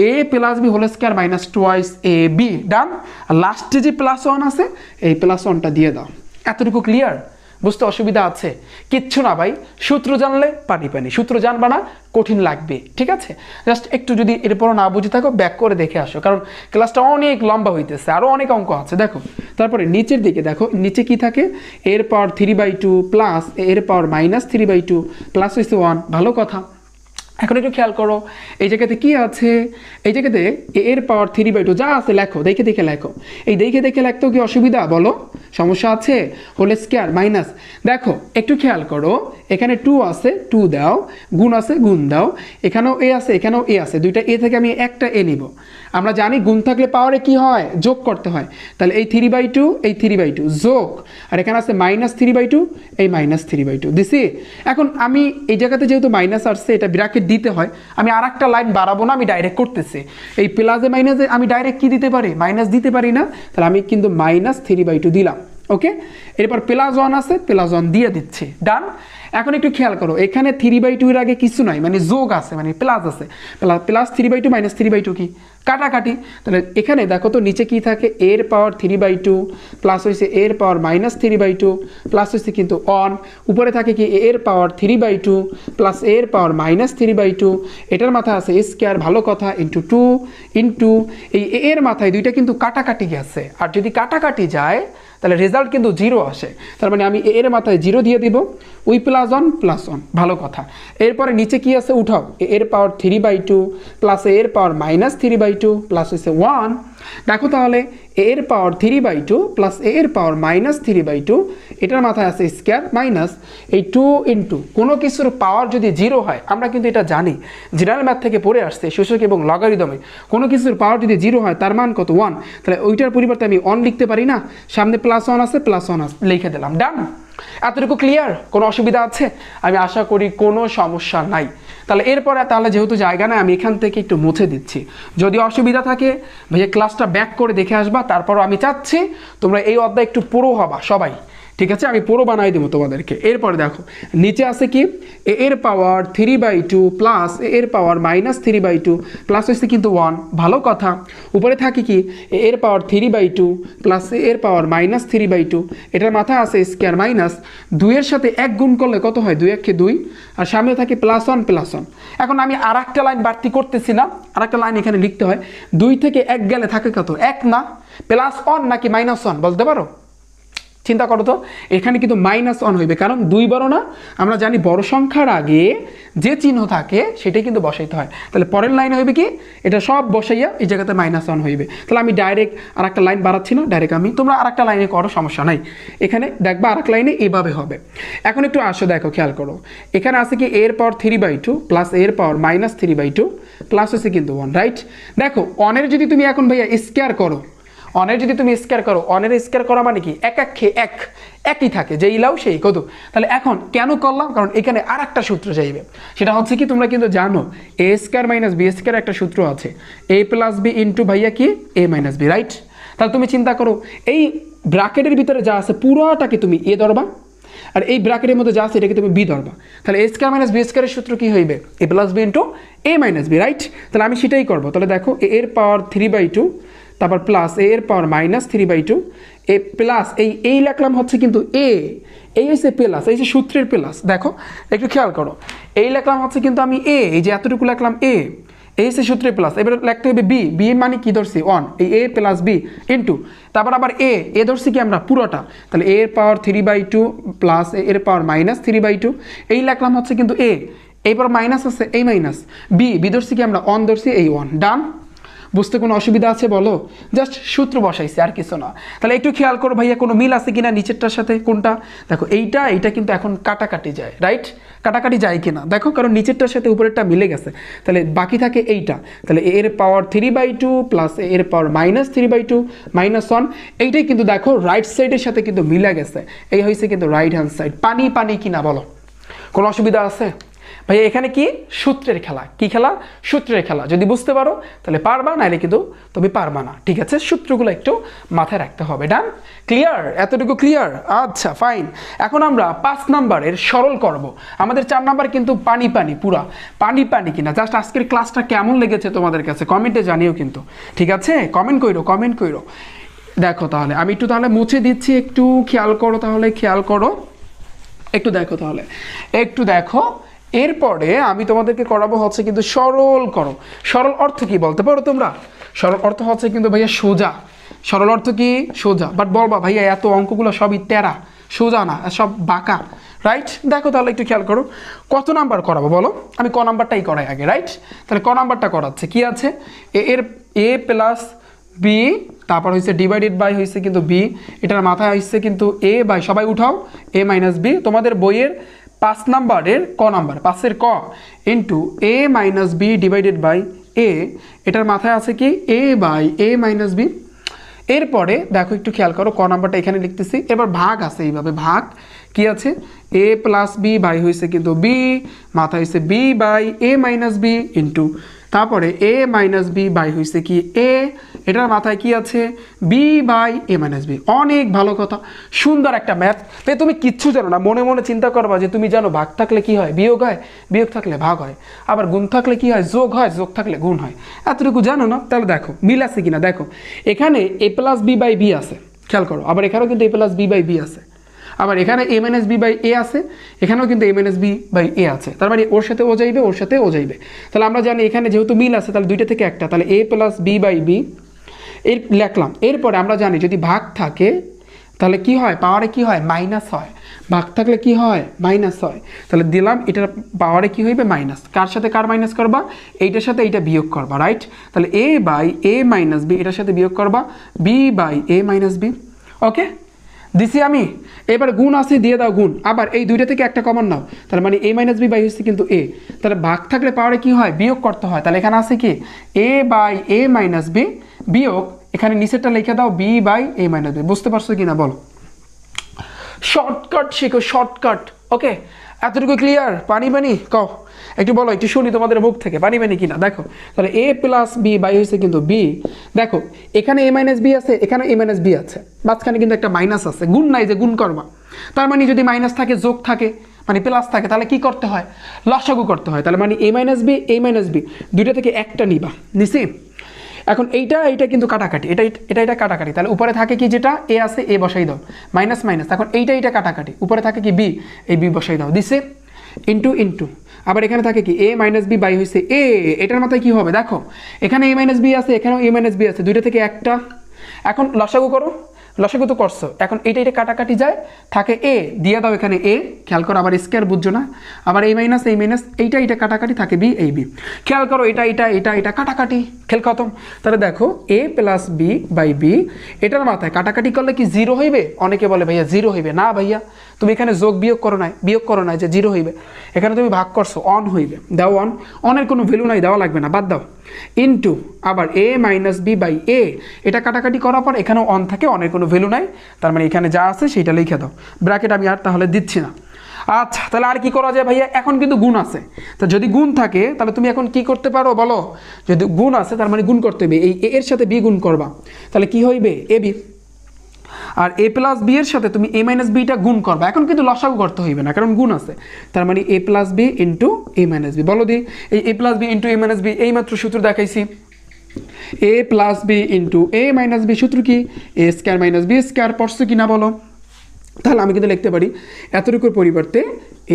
এ plus B whole square -2 A B, ডান। আর লাস্টে যে +1 আছে এই +1টা দিয়ে দাও। এতটুকু ক্লিয়ার? বুঝতে অসুবিধা আছে? কিচ্ছু না ভাই, সূত্র জানলে পানি পানি, সূত্র জানবা না কঠিন লাগবে, ঠিক আছে? জাস্ট একটু যদি এরপরও না বুঝে থাকো ব্যাক করে দেখে আসো, কারণ ক্লাসটা অনেক লম্বা হইতেছে, আরও অনেক অঙ্ক আছে। দেখো তারপরে নিচের দিকে দেখো, নিচে কি থাকে? এর পাওয়ার 3/2 প্লাস এর পাওয়ার -3/2 প্লাস হয়েছে 1। ভালো কথা। এখন একটু খেয়াল করো এই জায়গাতে কি আছে? এই জায়গাতে এর পাওয়ার 3/2 যা আছে লেখো, দেখে দেখে লেখো। এই দেখে দেখে লিখতেও কি অসুবিধা বলো? সমস্যা আছে? হোল স্কয়ার মাইনাস, দেখো একটু খেয়াল করো, এখানে 2 আছে 2 দাও, গুণ আছে গুণ দাও, এখানেও এ আছে এখানেও এ আছে, দুইটা এ থেকে আমি একটা এ নিব। আমরা জানি গুণ থাকলে পাওয়ারে কি হয়? যোগ করতে হয়। তাহলে এই 3/2 এই 3/2 যোগ, আর এখানে আছে -3/2 এই -3/2 দিছি। এখন আমি এই জায়গাতে যেহেতু মাইনাস আসছে এটা ব্র্যাকেট দিতে হয়, আমি আর একটা লাইন বাড়াবো না, আমি ডাইরেক্ট করতেছি। এই প্লাসে মাইনাসে আমি ডাইরেক্ট কি দিতে পারি? মাইনাস দিতে পারি না? তাহলে আমি কিন্তু -3/2 দিলাম। ওকে, এরপর +1 আছে +1 দিয়ে দিচ্ছি, ডান। এখন একটু খেয়াল করো, এখানে 3/2 এর আগে কিছু নাই, মানে যোগ আছে, মানে প্লাস আছে। প্লাস 3/2 -3/2 কি? কাটাকাটি। তাহলে এখানে দেখো তো নিচে কি থাকে? এর পাওয়ার 3/2 প্লাস হয়েছে এর পাওয়ার -3/2 প্লাস হয়েছে কিন্তু 1, উপরে থাকে কি এর পাওয়ার 3/2 প্লাস এর পাওয়ার -3/2, এটার মাথায় আছে স্কয়ার, ভালো কথা, ইন্টু 2 ইন্টু এই এর মাথায় দুইটা কিন্তু কাটাকাটি গেছে, আর যদি কাটাকাটি যায় তাহলে রেজাল্ট কিন্তু 0 আসে। তার মানে আমি এর মাথায় 0 দিয়ে দিব, ওই +1 ভালো কথা। এরপরে নিচে কি আছে? উঠাও, এর পাওয়ার 3/2 প্লাস এর পাওয়ার -3/2 প্লাস হচ্ছে 1। দেখো তাহলে এর পাওয়ার 3/2 প্লাস এর পাওয়ার -3/2, এটার মাথায় আছে স্কয়ার মাইনাস এই 2 ইন্টু কোনো কিছুর পাওয়ার যদি 0 হয়, আমরা কিন্তু এটা জানি জেনারেল ম্যাথ থেকে পড়ে আসছে সূচক এবং লগারিদমে, কোনো কিছুর পাওয়ার যদি 0 হয় তার মান কত? 1। তাহলে ওইটার পরিবর্তে আমি 1 লিখতে পারি না? সামনে +1 আছে +1 লিখে দিলাম, ডান। এতটুকু ক্লিয়ার? কোনো অসুবিধা আছে? আমি আশা করি কোনো সমস্যা নাই। তাহলে এরপরে তাহলে যেহেতু জায়গা নাই আমি এখান থেকে একটু মুছে দিচ্ছি। যদি অসুবিধা থাকে ভাইয়া ক্লাসটা ব্যাক করে দেখে আসবা, তারপরও আমি চাচ্ছি তোমরা এই অধ্যায় একটু পুরো হবা সবাই, ঠিক আছে? আমি পুরো বানাই দেবো তোমাদেরকে। এরপরে দেখো নিচে আছে কি? এর পাওয়ার 3/2 প্লাস এর পাওয়ার -3/2 প্লাস হচ্ছে কিন্তু 1, ভালো কথা। উপরে থাকে কি এর পাওয়ার 3/2 প্লাস এর পাওয়ার -3/2, এটার মাথায় আছে স্কয়ার মাইনাস 2 এর সাথে 1 গুণ করলে কত হয়? 2 1 2, আর সামনে থাকে +1। এখন আমি আর একটা লাইন বাড়তি করতেছি না, আর একটা লাইন এখানে লিখতে হয়। 2 থেকে 1 গেলে থাকে কত? 1 না? +1 নাকি -1 বলতে পারো? চিন্তা করো তো, এখানে কিন্তু -1 হইবে, কারণ 2 বড় না? আমরা জানি বড় সংখ্যার আগে যে চিহ্ন থাকে সেটাই কিন্তু বসাইতে হয়। তাহলে পরের লাইনে হইবে কি? এটা সব বসাইয়া এই জায়গাতে -1 হইবে। তাহলে আমি ডাইরেক্ট আর একটা লাইন বাড়াচ্ছি না, ডাইরেক্ট আমি, তোমরা আর একটা লাইনে করো, সমস্যা নাই। এখানে দেখবা আর এক লাইনে এভাবে হবে। এখন একটু আসো, দেখো খেয়াল করো, এখানে আছে কি এর পাওয়ার 3/2 প্লাস এর পাওয়ার -3/2 প্লাস হচ্ছে কিন্তু 1, রাইট? দেখো অনের যদি তুমি এখন ভাইয়া স্কয়ার করো, অনের যদি তুমি স্কয়ার করো, অনের স্কয়ার করা মানে কি? এক একই থাকে, যেই লাও সেই কত। তাহলে এখন কেন করলাম? কারণ এখানে আর একটা সূত্র চাইবে, সেটা হচ্ছে কি তোমরা কিন্তু জানো a² - b² একটা সূত্র আছে, a + b ইন্টু ভাইয়া কি a - b, রাইট? তাহলে তুমি চিন্তা করো এই ব্র্যাকেটের ভিতরে যা আছে পুরোটাকে তুমি a ধরবা, আর এই ব্র্যাকেটের মধ্যে যা আছে এটাকে তুমি b ধরবা। তাহলে a² - b² এর সূত্র কি হইবে? a + b into a - b, right? তাহলে আমি সেটাই করবো। তাহলে দেখো এর পাওয়ার 3/2 তারপর প্লাস এ এর পাওয়ার মাইনাস 3/2 এ প্লাস এই লিখলাম হচ্ছে কিন্তু এ, এই হচ্ছে প্লাস, এই যে সূত্রের প্লাস, দেখো একটু খেয়াল করো, এই লিখলাম হচ্ছে কিন্তু আমি এ, এই যে এতটুকু লিখলাম এ, এই হচ্ছে সূত্রের প্লাস, এবার লিখতে হবে বি, বি মানে কি ধরছি 1, এই এ প্লাস বি ইন্টু তারপর আবার এ ধরছি কি আমরা পুরোটা, তাহলে এ এর পাওয়ার 3/2 প্লাস এ এর পাওয়ার মাইনাস 3/2, এই লিখলাম হচ্ছে কিন্তু এ, এইবার মাইনাস আছে এই মাইনাস বি ধরছি কি আমরা 1 ধরছি এই 1, ডান। বুঝতে কোনো অসুবিধা আছে বলো? জাস্ট সূত্র বসাইছি আর কিছু না। তাহলে একটু খেয়াল করো ভাইয়া কোনো মিল আছে কিনা নিচেরটার সাথে, কোনটা দেখো এইটা কিন্তু এখন কাটাকাটি যায়, রাইট? কাটাকাটি যায় কিনা দেখো, কারণ নিচেরটার সাথে উপরেরটা মিলে গেছে, তাহলে বাকি থাকে এইটা, তাহলে এর পাওয়ার 3/2 প্লাস এর পাওয়ার মাইনাস 3/2 মাইনাস 1, এইটাই কিন্তু দেখো রাইট সাইডের সাথে কিন্তু মিলে গেছে, এই হয়েছে কিন্তু রাইট হ্যান্ড সাইড। পানি কিনা বলো, কোনো অসুবিধা আছে? ভাই এখানে কি সূত্রের খেলা, কি খেলা? সূত্রের খেলা। যদি বুঝতে পারো তাহলে পারবা, নাইলে কিন্তু তুমি পারবা না, ঠিক আছে? সূত্রগুলো একটু মাথায় রাখতে হবে, ডান? ক্লিয়ার? এতটুকু ক্লিয়ার? আচ্ছা ফাইন। এখন আমরা 5 নাম্বারের সরল করব। আমাদের 4 নাম্বার কিন্তু পানি পুরা পানি কিনা, জাস্ট আজকের ক্লাসটা কেমন লেগেছে তোমাদের কাছে কমেন্টে জানিও কিন্তু, ঠিক আছে? কমেন্ট কইরো। দেখো তাহলে আমি একটু তাহলে মুছে দিচ্ছি, একটু খেয়াল করো, তাহলে খেয়াল করো, একটু দেখো, তাহলে একটু দেখো। এরপরে আমি তোমাদেরকে করাবো হচ্ছে কিন্তু সরল করো। সরল অর্থ কি বলতে পারো তোমরা? সরল অর্থ হচ্ছে কিন্তু ভাইয়া সোজা। সরল অর্থ কি? সোজা। বাট বলবা ভাইয়া এত অঙ্কগুলো সবই তেরা, সোজা না, সব বাঁকা, রাইট? দেখো তাহলে একটু খেয়াল করো, কত নাম্বার করাবো বলো? আমি ক নাম্বারটাই করাই আগে, রাইট? তাহলে ক নাম্বারটা করাচ্ছে কি আছে, এ প্লাস বি, তারপর হয়েছে ডিভাইডেড বাই হয়েছে কিন্তু বি, এটার মাথায় হয়েছে কিন্তু এ বাই, সবাই উঠাও, এ মাইনাস বি। তোমাদের বইয়ের 5 নাম্বারের ক নাম্বার, 5-এর ক into a minus b divided by a, এটার মাথায় আছে কি এ বাই এ মাইনাস বি। এরপরে দেখো একটু খেয়াল করো, ক নাম্বারটা এখানে লিখতেছি, এবার ভাগ আছে, এইভাবে ভাগ কি আছে, এ প্লাস বি বাই হয়েছে কিন্তু বি, মাথায় হয়েছে B by A minus B into তারপরে এ মাইনাস বি বাই হয়েছে কি এ, এটার মাথায় কি আছে B by A minus B. অনেক ভালো কথা, সুন্দর একটা ম্যাথ। তাই তুমি কিচ্ছু জানো না, মনে মনে চিন্তা করবা যে তুমি জানো ভাগ থাকলে কি হয়, বিয়োগ হয়, বিয়োগ থাকলে ভাগ হয়, আবার গুণ থাকলে কি হয়, যোগ হয়, যোগ থাকলে গুণ হয়, এতটুকু জানো না? তাহলে দেখো মিল আছে কিনা দেখো, এখানে এ প্লাস বি বাই বি আছে, খেয়াল করো, আবার এখানেও কিন্তু এ প্লাস বি বাই বি আছে, আবার এখানে এ মাইনাস বি বাই এ আছে, এখানেও কিন্তু এ মাইনাস বি বাই এ আছে, তার মানে ওর সাথে ও যাইবে, ওর সাথে ও যাইবে। তাহলে আমরা জানি এখানে যেহেতু মিল আছে, তাহলে দুইটা থেকে একটা, তাহলে এ প্লাস বি বাই বি এর লিখলাম। এরপরে আমরা জানি যদি ভাগ থাকে তাহলে কি হয়, পাওয়ারে কি হয়, মাইনাস হয়, ভাগ থাকলে কি হয়, মাইনাস হয়, তাহলে দিলাম এটার পাওয়ারে কি হইবে, মাইনাস। কার সাথে কার মাইনাস করবা, এইটার সাথে এইটা বিয়োগ করবা, রাইট? তাহলে a by A minus b, এটার সাথে বিয়োগ করবা b by A minus b. Okay, দিছি আমি। এবার গুণ আছে, দিয়ে দাও গুণ, আবার এই দুইটা থেকে একটা কমন নাও, তার মানে এ মাইনাস বি বাই হচ্ছে কিন্তু এ, তাহলে ভাগ থাকলে পাওয়ারে কি হয়, বিয়োগ করতে হয়, তাহলে এখানে আছে কি এ বাই এ মাইনাস বি বিয়োগ, এখানে নিচেরটা লিখে দাও B by A minus B. বুঝতে পারছো কিনা বলো? শর্টকাট শেখো, শর্টকাট। ওকে, এতটুকু ক্লিয়ার? পানি কও একটু, বলো একটু শুনি তোমাদের মুখ থেকে, পানি কিনা দেখো। তাহলে এ প্লাস বি বাই হয়েছে কিন্তু বি, দেখো এখানে এ মাইনাস বি আছে, এখানে এ মাইনাস বি আছে, মাঝখানে কিন্তু একটা মাইনাস আছে, গুণ নাই যে গুণ করবা, তার মানে যদি মাইনাস থাকে, যোগ থাকে, মানে প্লাস থাকে, তাহলে কি করতে হয়, লসাগু করতে হয়, তাহলে মানে এ মাইনাস বি দুইটা থেকে একটা নিবা, নিছি। এখন এইটা কিন্তু কাটাকাটি, এটা কাটাকাটি, তাহলে উপরে থাকে কি, যেটা এ আছে এ বসাই দাও, মাইনাস মাইনাস, এখন এইটা কাটাকাটি, উপরে থাকে কি বি, এই বি বসাই দাও, দিছে ইন্টু আবার এখানে থাকে কি এ মাইনাস বি বাই হয়েছে এ, এটার মাথায় কি হবে দেখো, এখানে এ মাইনাস বি আছে, এখানেও এ মাইনাস বি আছে, দুইটা থেকে একটা। এখন লসাগু করো, লসাগু তো করছো, এখন এইটা কাটাকাটি যায়, থাকে এ, দিয়ে দাও এখানে এ, খেয়াল করো, আবার স্কয়ার বুঝছো না, আবার এই মাইনাস এইটা কাটাকাটি, থাকে বি এই বি, খেয়াল করো এটা কাটাকাটি, খেয়াল খতম। তাহলে দেখো এ প্লাস বি বাই বি, এটার মাথায় কাটাকাটি করলে কি জিরো হইবে? অনেকে বলে ভাইয়া জিরো হইবে না, ভাইয়া তুমি এখানে যোগ বিয়োগ করো নাই যে জিরো হইবে, এখানে তুমি ভাগ করছো, অন হইবে, দাও অনের কোনো ভ্যালু নাই, দেওয়া লাগবে না, বাদ দাও, ইন্টু আবার এ মাইনাস বি বাই এ, এটা কাটাকাটি করার পর এখানেও অন থাকে, অনের কোনো ভ্যালু নাই, তার মানে এখানে যা আছে সেইটা লিখে দাও, ব্র্যাকেট আমি আর তাহলে দিচ্ছি না। আচ্ছা, তাহলে আর কি করা যায় ভাইয়া? এখন কিন্তু গুণ আছে, তো যদি গুণ থাকে তাহলে তুমি এখন কি করতে পারো বলো? যদি গুণ আছে তার মানে গুণ করতে হবে, এই এর সাথে বি গুণ করবা, তাহলে কি হইবে, A B, R A plus B এর সাথে তুমি এ মাইনাস বিটা গুণ করবা, এখন কিন্তু লসাগু করতে হইবে না, কারণ গুণ আছে, তার মানে এ plus B into a minus B. বলো দি এই এ plus B into a minus B, এই মাত্র সূত্র দেখাইছি, এ plus B into a minus B, সূত্র কি এ স্কোয়ার মাইনাস বি স্কোয়ার, পড়ছো কি না বলো? তাহলে আমি কিন্তু লিখতে পারি এতটুকুর পরিবর্তে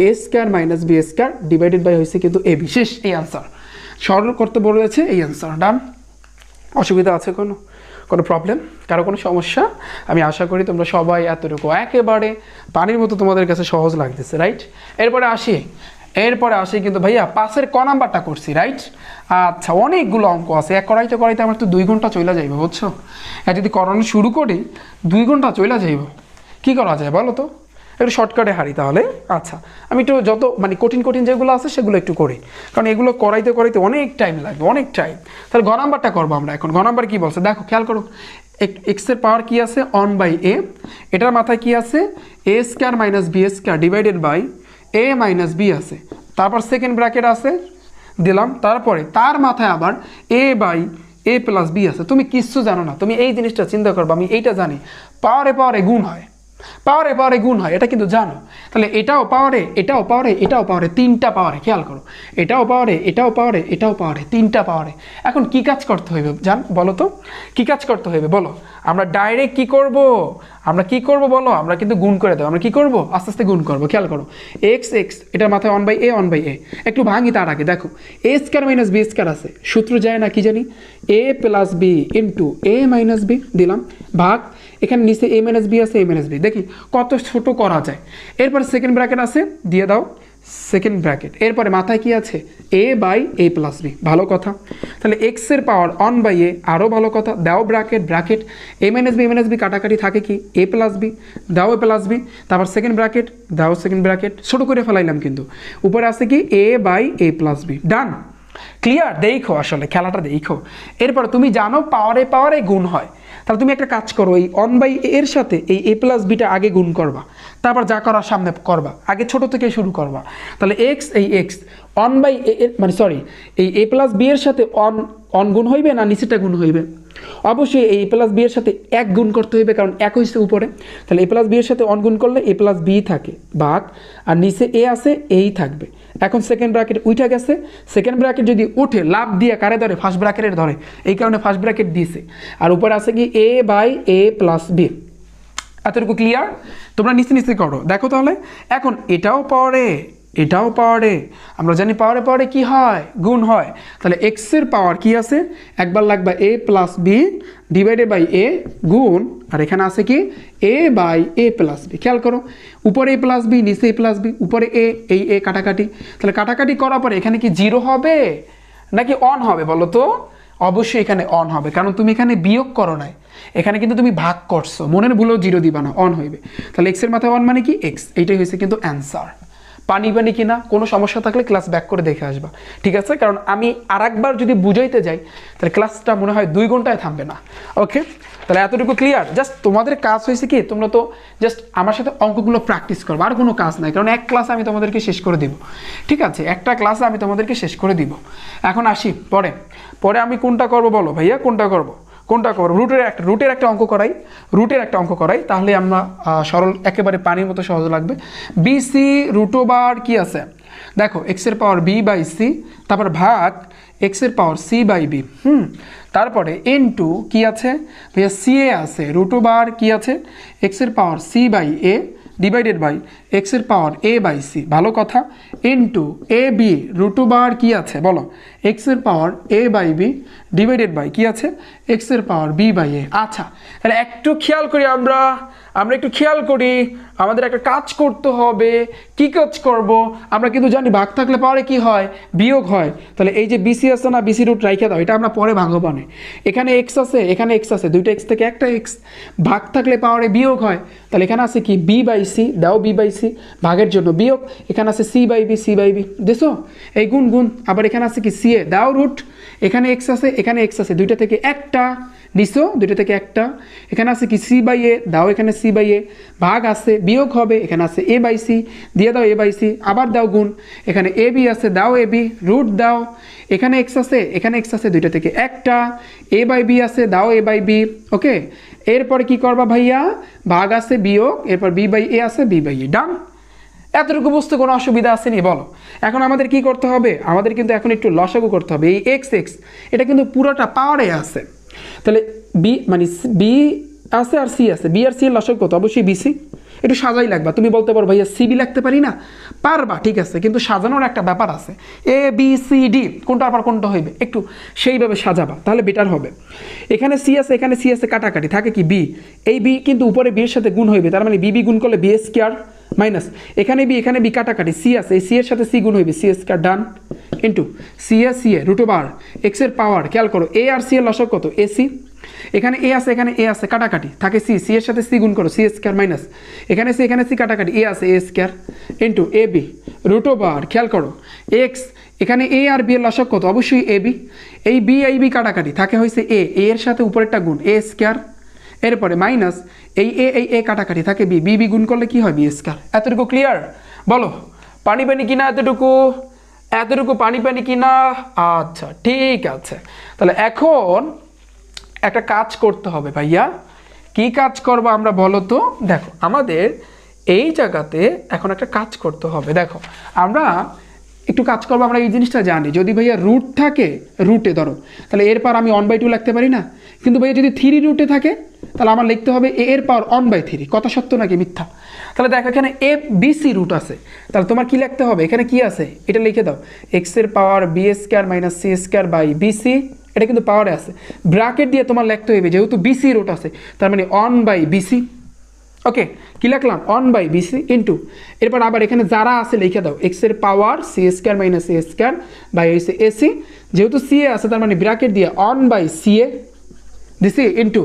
a square minus b square divided by হয়েছে কিন্তু এ বি, শেষ এই আনসার। সরল করতে বলেছে এই আনসার, ডান। অসুবিধা আছে কোনো প্রবলেম, কারো কোনো সমস্যা? আমি আশা করি তোমরা সবাই এতটুকু একেবারে পানির মতো তোমাদের কাছে সহজ লাগতেছে, রাইট? এরপরে আসি কিন্তু ভাইয়া 5-এর ক নাম্বারটা করছি, রাইট? আচ্ছা, অনেকগুলো অঙ্ক আছে, এক করাইতে আমার তো 2 ঘন্টা চলে যাইবে, বুঝছো? আর যদি করানো শুরু করি 2 ঘন্টা চলে যাইব, কি করা যায় বলো তো? একটু শর্টকাটে হারি তাহলে। আচ্ছা, আমি একটু যত মানে কঠিন যেগুলো আছে সেগুলো একটু করি, কারণ এগুলো করাইতে অনেক টাইম লাগবে, অনেক টাইম। তাহলে গ নাম্বারটা করবো আমরা এখন। গ নাম্বার কী বলছে দেখো, খেয়াল করো। এক্সের পাওয়ার কী আছে 1/a, এটার মাথায় কি আছে a square minus b square divided by A minus b আছে, তারপর সেকেন্ড ব্র্যাকেট আছে দিলাম, তারপরে তার মাথায় আবার এ বাই এ প্লাস বি আছে। তুমি কিচ্ছু জানো না, তুমি এই জিনিসটা চিন্তা করবে, আমি এইটা জানি পাওয়ারে গুণ হয়, পাওয়ারে গুণ হয়, এটা কিন্তু জানো। তাহলে এটাও পাওয়ারে 3টা পাওয়ারে, খেয়াল করো, এটাও পাওয়ারে 3টা পাওয়ারে। এখন কি কাজ করতে হইবে জান বলো তো, কি কাজ করতে হইবে বলো? আমরা ডাইরেক্ট কি করব বলো? আমরা কিন্তু গুণ করে দেবো। আমরা কি করব? আস্তে আস্তে গুণ করবো। খেয়াল করো, এক্স এটার মাথায় 1/a, একটু ভাঙি তার আগে। দেখো এ স্কোয়ার মাইনাস বি স্কোয়ার আছে, সূত্র যায় না কি জানি এ plus B into a minus B, দিলাম ভাগ, এখানে নিচে এ মাইনাস বি আছে, এ মাইনাস বি, দেখি কত ছোট করা যায়। এরপরে সেকেন্ড ব্র্যাকেট আছে, দিয়ে দাও সেকেন্ড ব্র্যাকেট, এরপরে মাথায় কি আছে এ বাই এ প্লাস বি, ভালো কথা। তাহলে এক্সের পাওয়ার 1/a, আরও ভালো কথা, দাও ব্র্যাকেট এ মাইনাস বি কাটাকাটি থাকে কি এ প্লাস বি, দাও এ প্লাস বি, তারপর সেকেন্ড ব্র্যাকেট, দাও সেকেন্ড ব্র্যাকেট, ছোটো করে ফেলাইলাম কিন্তু, উপরে আছে কি এ by a plus b, done. Clear? দেখো আসলে খেলাটা দেখো। এরপর তুমি জানো পাওয়ারে গুণ হয়, তাহলে তুমি একটা কাজ করো, এই 1/a এর সাথে এই এ প্লাস বিটা আগে গুণ করবা, তারপর যা করার সামনে করবা, আগে ছোট থেকে শুরু করবা। তাহলে এক্স 1/a এর মানে সরি এই এ প্লাস বি এর সাথে অন গুণ হইবে না নিচেটা গুণ হইবে? অবশ্যই এই এ প্লাস বি এর সাথে 1 গুণ করতে হইবে, কারণ 1 হইছে উপরে। তাহলে এ প্লাস বি এর সাথে অন গুণ করলে এ প্লাস বি থাকে ভাগ, আর নিচে এ আছে এই থাকবে। এখন সেকেন্ড ব্র্যাকেট উঠে গেছে, সেকেন্ড ব্র্যাকেট যদি উঠে লাভ দিয়ে কারে ধরে? ফার্স্ট ব্র্যাকেটের ধরে, এই কারণে ফার্স্ট ব্র্যাকেট দিয়েছে। আর উপরে আছে কি এ বাই এ প্লাস বি। এতটুকু ক্লিয়ার? তোমরা নিচে করো, দেখো তাহলে। এখন এটাও পাওয়ারে, আমরা জানি পাওয়ারে কি হয়? গুণ হয়। তাহলে এক্সের পাওয়ার কি আছে? একবার লাগবে এ প্লাস বি ডিভাইডেড বাই এ গুণ, আর এখানে আছে কি এ বাই এ প্লাস বি। খেয়াল করো, উপরে এ প্লাস বি, নিচে এ প্লাস বি, উপরে এ কাটাকাটি। তাহলে কাটাকাটি করার পরে এখানে কি 0 হবে নাকি অন হবে বলো তো? অবশ্যই এখানে অন হবে, কারণ তুমি এখানে বিয়োগ করো নাই, এখানে কিন্তু তুমি ভাগ করছো, মনের ভুলেও 0 দিবা না, অন হইবে। তাহলে এক্সের মাথায় অন মানে কি এক্স, এইটাই হয়েছে কিন্তু অ্যান্সার। পানি কিনা কোনো সমস্যা থাকলে ক্লাস ব্যাক করে দেখে আসবা, ঠিক আছে? কারণ আমি আরেকবার যদি বুঝাইতে যাই তাহলে ক্লাসটা মনে হয় 2 ঘন্টায় থামবে না। ওকে, তাহলে এতটুকু ক্লিয়ার? জাস্ট তোমাদের কাজ হয়েছে কি, তোমরা তো জাস্ট আমার সাথে অঙ্কগুলো প্র্যাকটিস করবো, আর কোনো কাজ নাই, কারণ এক ক্লাসে আমি তোমাদেরকে শেষ করে দিব, ঠিক আছে? একটা ক্লাসে আমি তোমাদেরকে শেষ করে দিব। এখন আসি পরে আমি কোনটা করবো বলো ভাইয়া, কোনটা করবো? রুটের একটা অঙ্ক করাই, তাহলে আমরা সরল একেবারে পানির মতো সহজ লাগবে। বিসি রুটোবার কি আছে দেখো, এক্সের পাওয়ার বি বাই সি, তারপর ভাগ এক্সের পাওয়ার সি বাই বি, তারপরে ইনটু কি আছে ভাইয়া সি এ আছে, রুটোবার কি আছে এক্সের power c by a divided by এক্সের পাওয়ার এ বাই সি, ভালো কথা, ইনটু এ বি রুটোবার কি আছে বলো, এক্সের power A by B divided by কি আছে এক্সের পাওয়ার বি বাই এ। আচ্ছা, তাহলে একটু খেয়াল করি, আমরা একটু খেয়াল করি, আমাদের একটা কাজ করতে হবে। কি কাজ করব? আমরা কিন্তু জানি ভাগ থাকলে পাওয়ারে কি হয়? বিয়োগ হয়। তাহলে এই যে বিসি আছে না, বিসি রুট রাইখা দাও, এটা আমরা পরে ভাঙবো না। এখানে এক্স আছে, এখানে এক্স আছে, দুইটা এক্স থেকে একটা এক্স, ভাগ থাকলে পাওয়ারে বিয়োগ হয়। তাহলে এখানে আছে কি বি বাই সি, দাও বি বাই সি, ভাগের জন্য বিয়োগ, এখানে আছে সি বাই বি দেখছো, এই গুণ, আবার এখানে আছে কি সি এ, দাও রুট, এখানে এক্স আছে, এখানে এক্স আছে, দুইটা থেকে একটা নিছো, দুইটা থেকে একটা, এখানে আছে কি সি বাই এ, দাও এখানে সি বাই এ, ভাগ আছে বিয়োগ হবে, এখানে আছে এ বাই সি, দিয়ে দাও এ বাই সি, আবার দাও গুণ, এখানে এ বি আছে, দাও এ বি, রুট দাও, এখানে এক্স আছে, এখানে এক্স আছে, দুইটা থেকে একটা, এ বাই বি আছে, দাও এ বাই বি। ওকে, এরপরে কি করবা ভাইয়া? ভাগ আছে বিয়োগ, এরপর বি বাই এ আছে, বি বাই এ, ডান। এতটুকু বুঝতে কোনো অসুবিধা আসেনি বলো। এখন আমাদের কি করতে হবে, আমাদের কিন্তু এখন একটু লসাগু করতে হবে। এই এক্স এক্স এটা কিন্তু পুরোটা পাওয়ারে আছে, তাহলে বি মানে বি আছে আর সি আছে, বি আর সি এর লসাগু কত, অবশ্যই বিসি। একটু সাজাই লাগবা, তুমি বলতে পারো ভাইয়া সিবি লাগতে পারি না, পারবা ঠিক আছে, কিন্তু সাজানোর একটা ব্যাপার আছে, এ বি সি ডি কোনটার পর কোনটা হইবে একটু সেইভাবে সাজাবা, তাহলে বেটার হবে। এখানে সি আছে, এখানে সি আছে, কাটাকাটি থাকে কি বি, এই বি কিন্তু উপরে বি এর সাথে গুণ হইবে, তার মানে বি বি গুণ করলে বি স্কয়ার মাইনাস এখানে বি কাটাকাটি, সি আছে, এই সি এর সাথে সি গুণ হইবে, সি স্কয়ার ডান ইন্টু সি এ রুট ওভার এক্স এর পাওয়ার, খেয়াল করো এ আর সি এর লসাগু কত, এসি, এখানে এ আছে, এখানে এ আছে, কাটাকাটি থাকে সি, সি এর সাথে সি গুণ করো, সি স্কয়ার মাইনাস এখানে সি কাটাকাটি, এ আছে a square into A B root over, খেয়াল করো এক্স, এখানে এ আর বি এর লসাগু কত, অবশ্যই এ বি, এই বি কাটাকাটি থাকে হয়েছে এ এর সাথে উপরেরটা গুণ এ স্কয়ার, এরপরে মাইনাস এই এ কাটাকাটি থাকে বি বি গুণ করলে কি হয় বি স্কয়ার। এতটুকু ক্লিয়ার বলো, পানি কিনা এতটুকু পানি কিনা? আচ্ছা ঠিক আছে, তাহলে এখন একটা কাজ করতে হবে ভাইয়া, কি কাজ করবো আমরা বলো তো? দেখো আমাদের এই জায়গাতে এখন একটা কাজ করতে হবে, দেখো আমরা একটু কাজ করবো, আমরা এই জিনিসটা জানি, যদি ভাইয়া রুট থাকে রুটে ধরো, তাহলে এর পাওয়ার আমি 1/2 লিখতে পারি না, কিন্তু ভাইয়া যদি 3 রুটে থাকে তাহলে আমার লিখতে হবে এ এর পাওয়ার 1/3, কথা সত্য নাকি মিথ্যা? তাহলে দেখো এখানে এ বি সি রুট আছে, তাহলে তোমার কি লিখতে হবে, এখানে কি আছে এটা লিখে দাও, এক্স এর power b square minus C square by bc, এটা কিন্তু পাওয়ারে আছে, ব্র্যাকেট দিয়ে তোমার লিখতে হবে যেহেতু বিসি রুট আছে, তার মানে 1/BC। ওকে, কি লিখলাম 1/BC ইন্টু, এরপর আবার এখানে যারা আছে লিখে দাও এক্স এর power c square minus C square by হয়েছে এসি, যেহেতু সি এ আছে তার মানে ব্র্যাকেট দিয়ে 1/CA দিছি ইন্টু,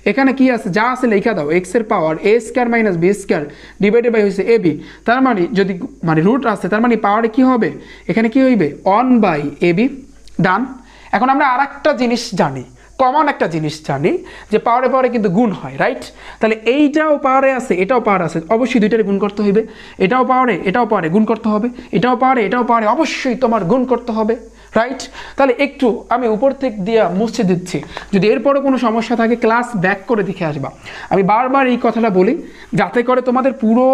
এখানে কি আছে যা আছে লেখা দাও এক্স এর power a square minus B square divided by হয়েছে এ বি, তার মানে যদি মানে রুট আছে তার মানে পাওয়ারে কি হবে, এখানে কি হইবে 1/AB ডান। এখন আমরা আর একটা জিনিস জানি, কমন একটা জিনিস জানি যে পাওয়ারে কিন্তু গুণ হয়, রাইট? তাহলে এইটাও পাওয়ারে আছে, এটাও পাওয়ারে আছে, অবশ্যই দুইটারে গুণ করতে হইবে, এটাও পাওয়ারে গুণ করতে হবে, এটাও পাওয়ারে অবশ্যই তোমার গুণ করতে হবে, রাইট? তাহলে একটু আমি উপর থেকে দিয়ে মুছে দিচ্ছি, যদি এরপরে কোনো সমস্যা থাকে ক্লাস ব্যাক করে দেখে আসবা। আমি বারবার এই কথাটা বলি যাতে করে তোমাদের পুরো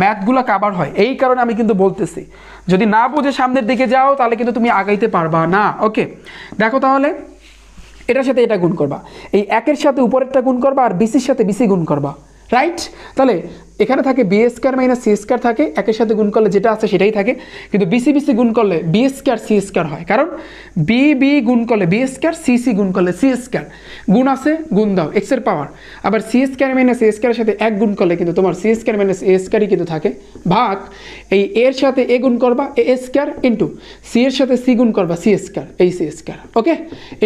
ম্যাথগুলো কাভার হয়, এই কারণে আমি কিন্তু বলতেছি, যদি না বুঝে সামনের দিকে যাও তাহলে কিন্তু তুমি আগাইতে পারবা না। ওকে, দেখো তাহলে এটার সাথে এটা গুণ করবা, এই একের সাথে উপরেরটা গুণ করবা আর বিসির সাথে বিসি গুণ করবা, রাইট? তাহলে এখানে থাকে B square minus C square থাকে, একের সাথে গুণ করলে যেটা আছে সেটাই থাকে, কিন্তু বিসি গুণ করলে বি স্কয়ার সি স্কয়ার হয়, কারণ বি গুণ করলে বি স্কয়ার, সি গুণ করলে সি স্কয়ার, গুণ আছে গুণ দাও এক্স এর পাওয়ার, আবার সি স্কয়ার মাইনাস এ স্কয়ারের সাথে এক গুণ করলে কিন্তু তোমার সি স্কয়ার মাইনাস এ স্কয়ারই কিন্তু থাকে, ভাগ এই এর সাথে এ গুণ করবা এ স্কয়ার ইন্টু সি এর সাথে সি গুণ করবা সি স্কয়ার এই সি স্কয়ার, ওকে,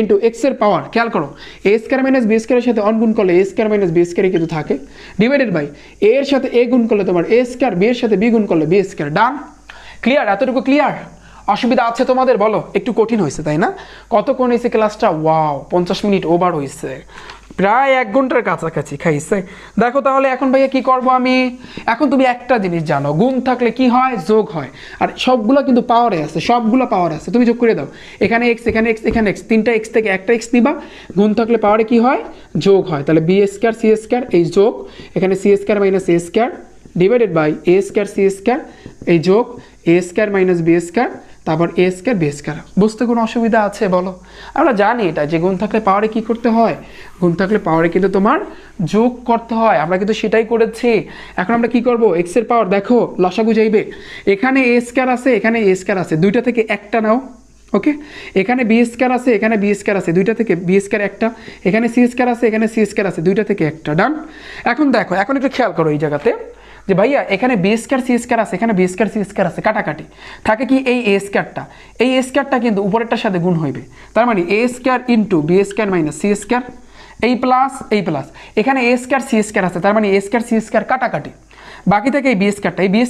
ইন্টু এক্স এর পাওয়ার, খেয়াল করো এ স্কয়ার মাইনাস বি স্কয়ারের সাথে অন গুণ করলে এ স্কয়ার মাইনাস বি স্কয়ারই কিন্তু থাকে, ডিভাইডেড বাই এর সাথে এ গুণ করলে তোমার এ স্কয়ার, বি এর সাথে বি গুণ করলে বি স্কয়ার, ডান। ক্লিয়ার? এতটুকু ক্লিয়ার? অসুবিধা আছে তোমাদের বলো? একটু কঠিন হয়েছে তাই না? কতক্ষণ হয়েছে ক্লাসটা? ওয়াও, 50 মিনিট ওভার হয়েছে, প্রায় 1 ঘন্টার কাছাকাছি খাইছে। দেখো তাহলে এখন ভাইয়া কি করব আমি, এখন তুমি একটা জিনিস জানো, গুণ থাকলে কি হয়, যোগ হয়, আর সবগুলো কিন্তু পাওয়ারে আছে, সবগুলো পাওয়ার আছে, তুমি যোগ করে দাও, এখানে এক্স এখানে এক্স এখানে এক্স, তিনটা এক্স থেকে একটা এক্স দিবা, গুণ থাকলে পাওয়ারে কি হয়, যোগ হয়, তাহলে বি স্কয়ার সি স্কয়ার এই যোগ, এখানে C square minus A square divided by A square C square এই যোগ A square minus B square, তারপর এ স্কয়ার বি স্কয়ার। বুঝতে কোনো অসুবিধা আছে বলো? আমরা জানি এটা যে গুণ থাকলে পাওয়ারে কি করতে হয়, গুণ থাকলে পাওয়ারে কিন্তু তোমার যোগ করতে হয়, আমরা কিন্তু সেটাই করেছি। এখন আমরা কি করব, এক্স এর পাওয়ার দেখো লসাগু যাইবে, এখানে এ স্কয়ার আছে এখানে এ স্কয়ার আছে, দুইটা থেকে একটা নাও, ওকে, এখানে বি স্কয়ার আছে এখানে বি স্কয়ার আছে, দুইটা থেকে বি স্কয়ার একটা, এখানে সি স্কয়ার আছে এখানে সি স্কয়ার আছে, দুইটা থেকে একটা, ডান। এখন দেখো, এখন একটু খেয়াল করো এই জায়গাতে যে ভাইয়া এখানে বি স্কয়ার সি স্কয়ার আছে, এখানে বি স্কয়ার সি স্কয়ার আছে, কাটাকাটি থাকে কি এই এ স্কয়ারটা, এই এ স্কয়ারটা কিন্তু উপরেরটার সাথে গুণ হইবে, তার মানে a square into b square minus C square এই প্লাস, এখানে এ স্কয়ার সি স্কয়ার আছে, তার মানে এ স্কয়ার সি স্কয়ার কাটাকাটি, বাকি থেকে এই বি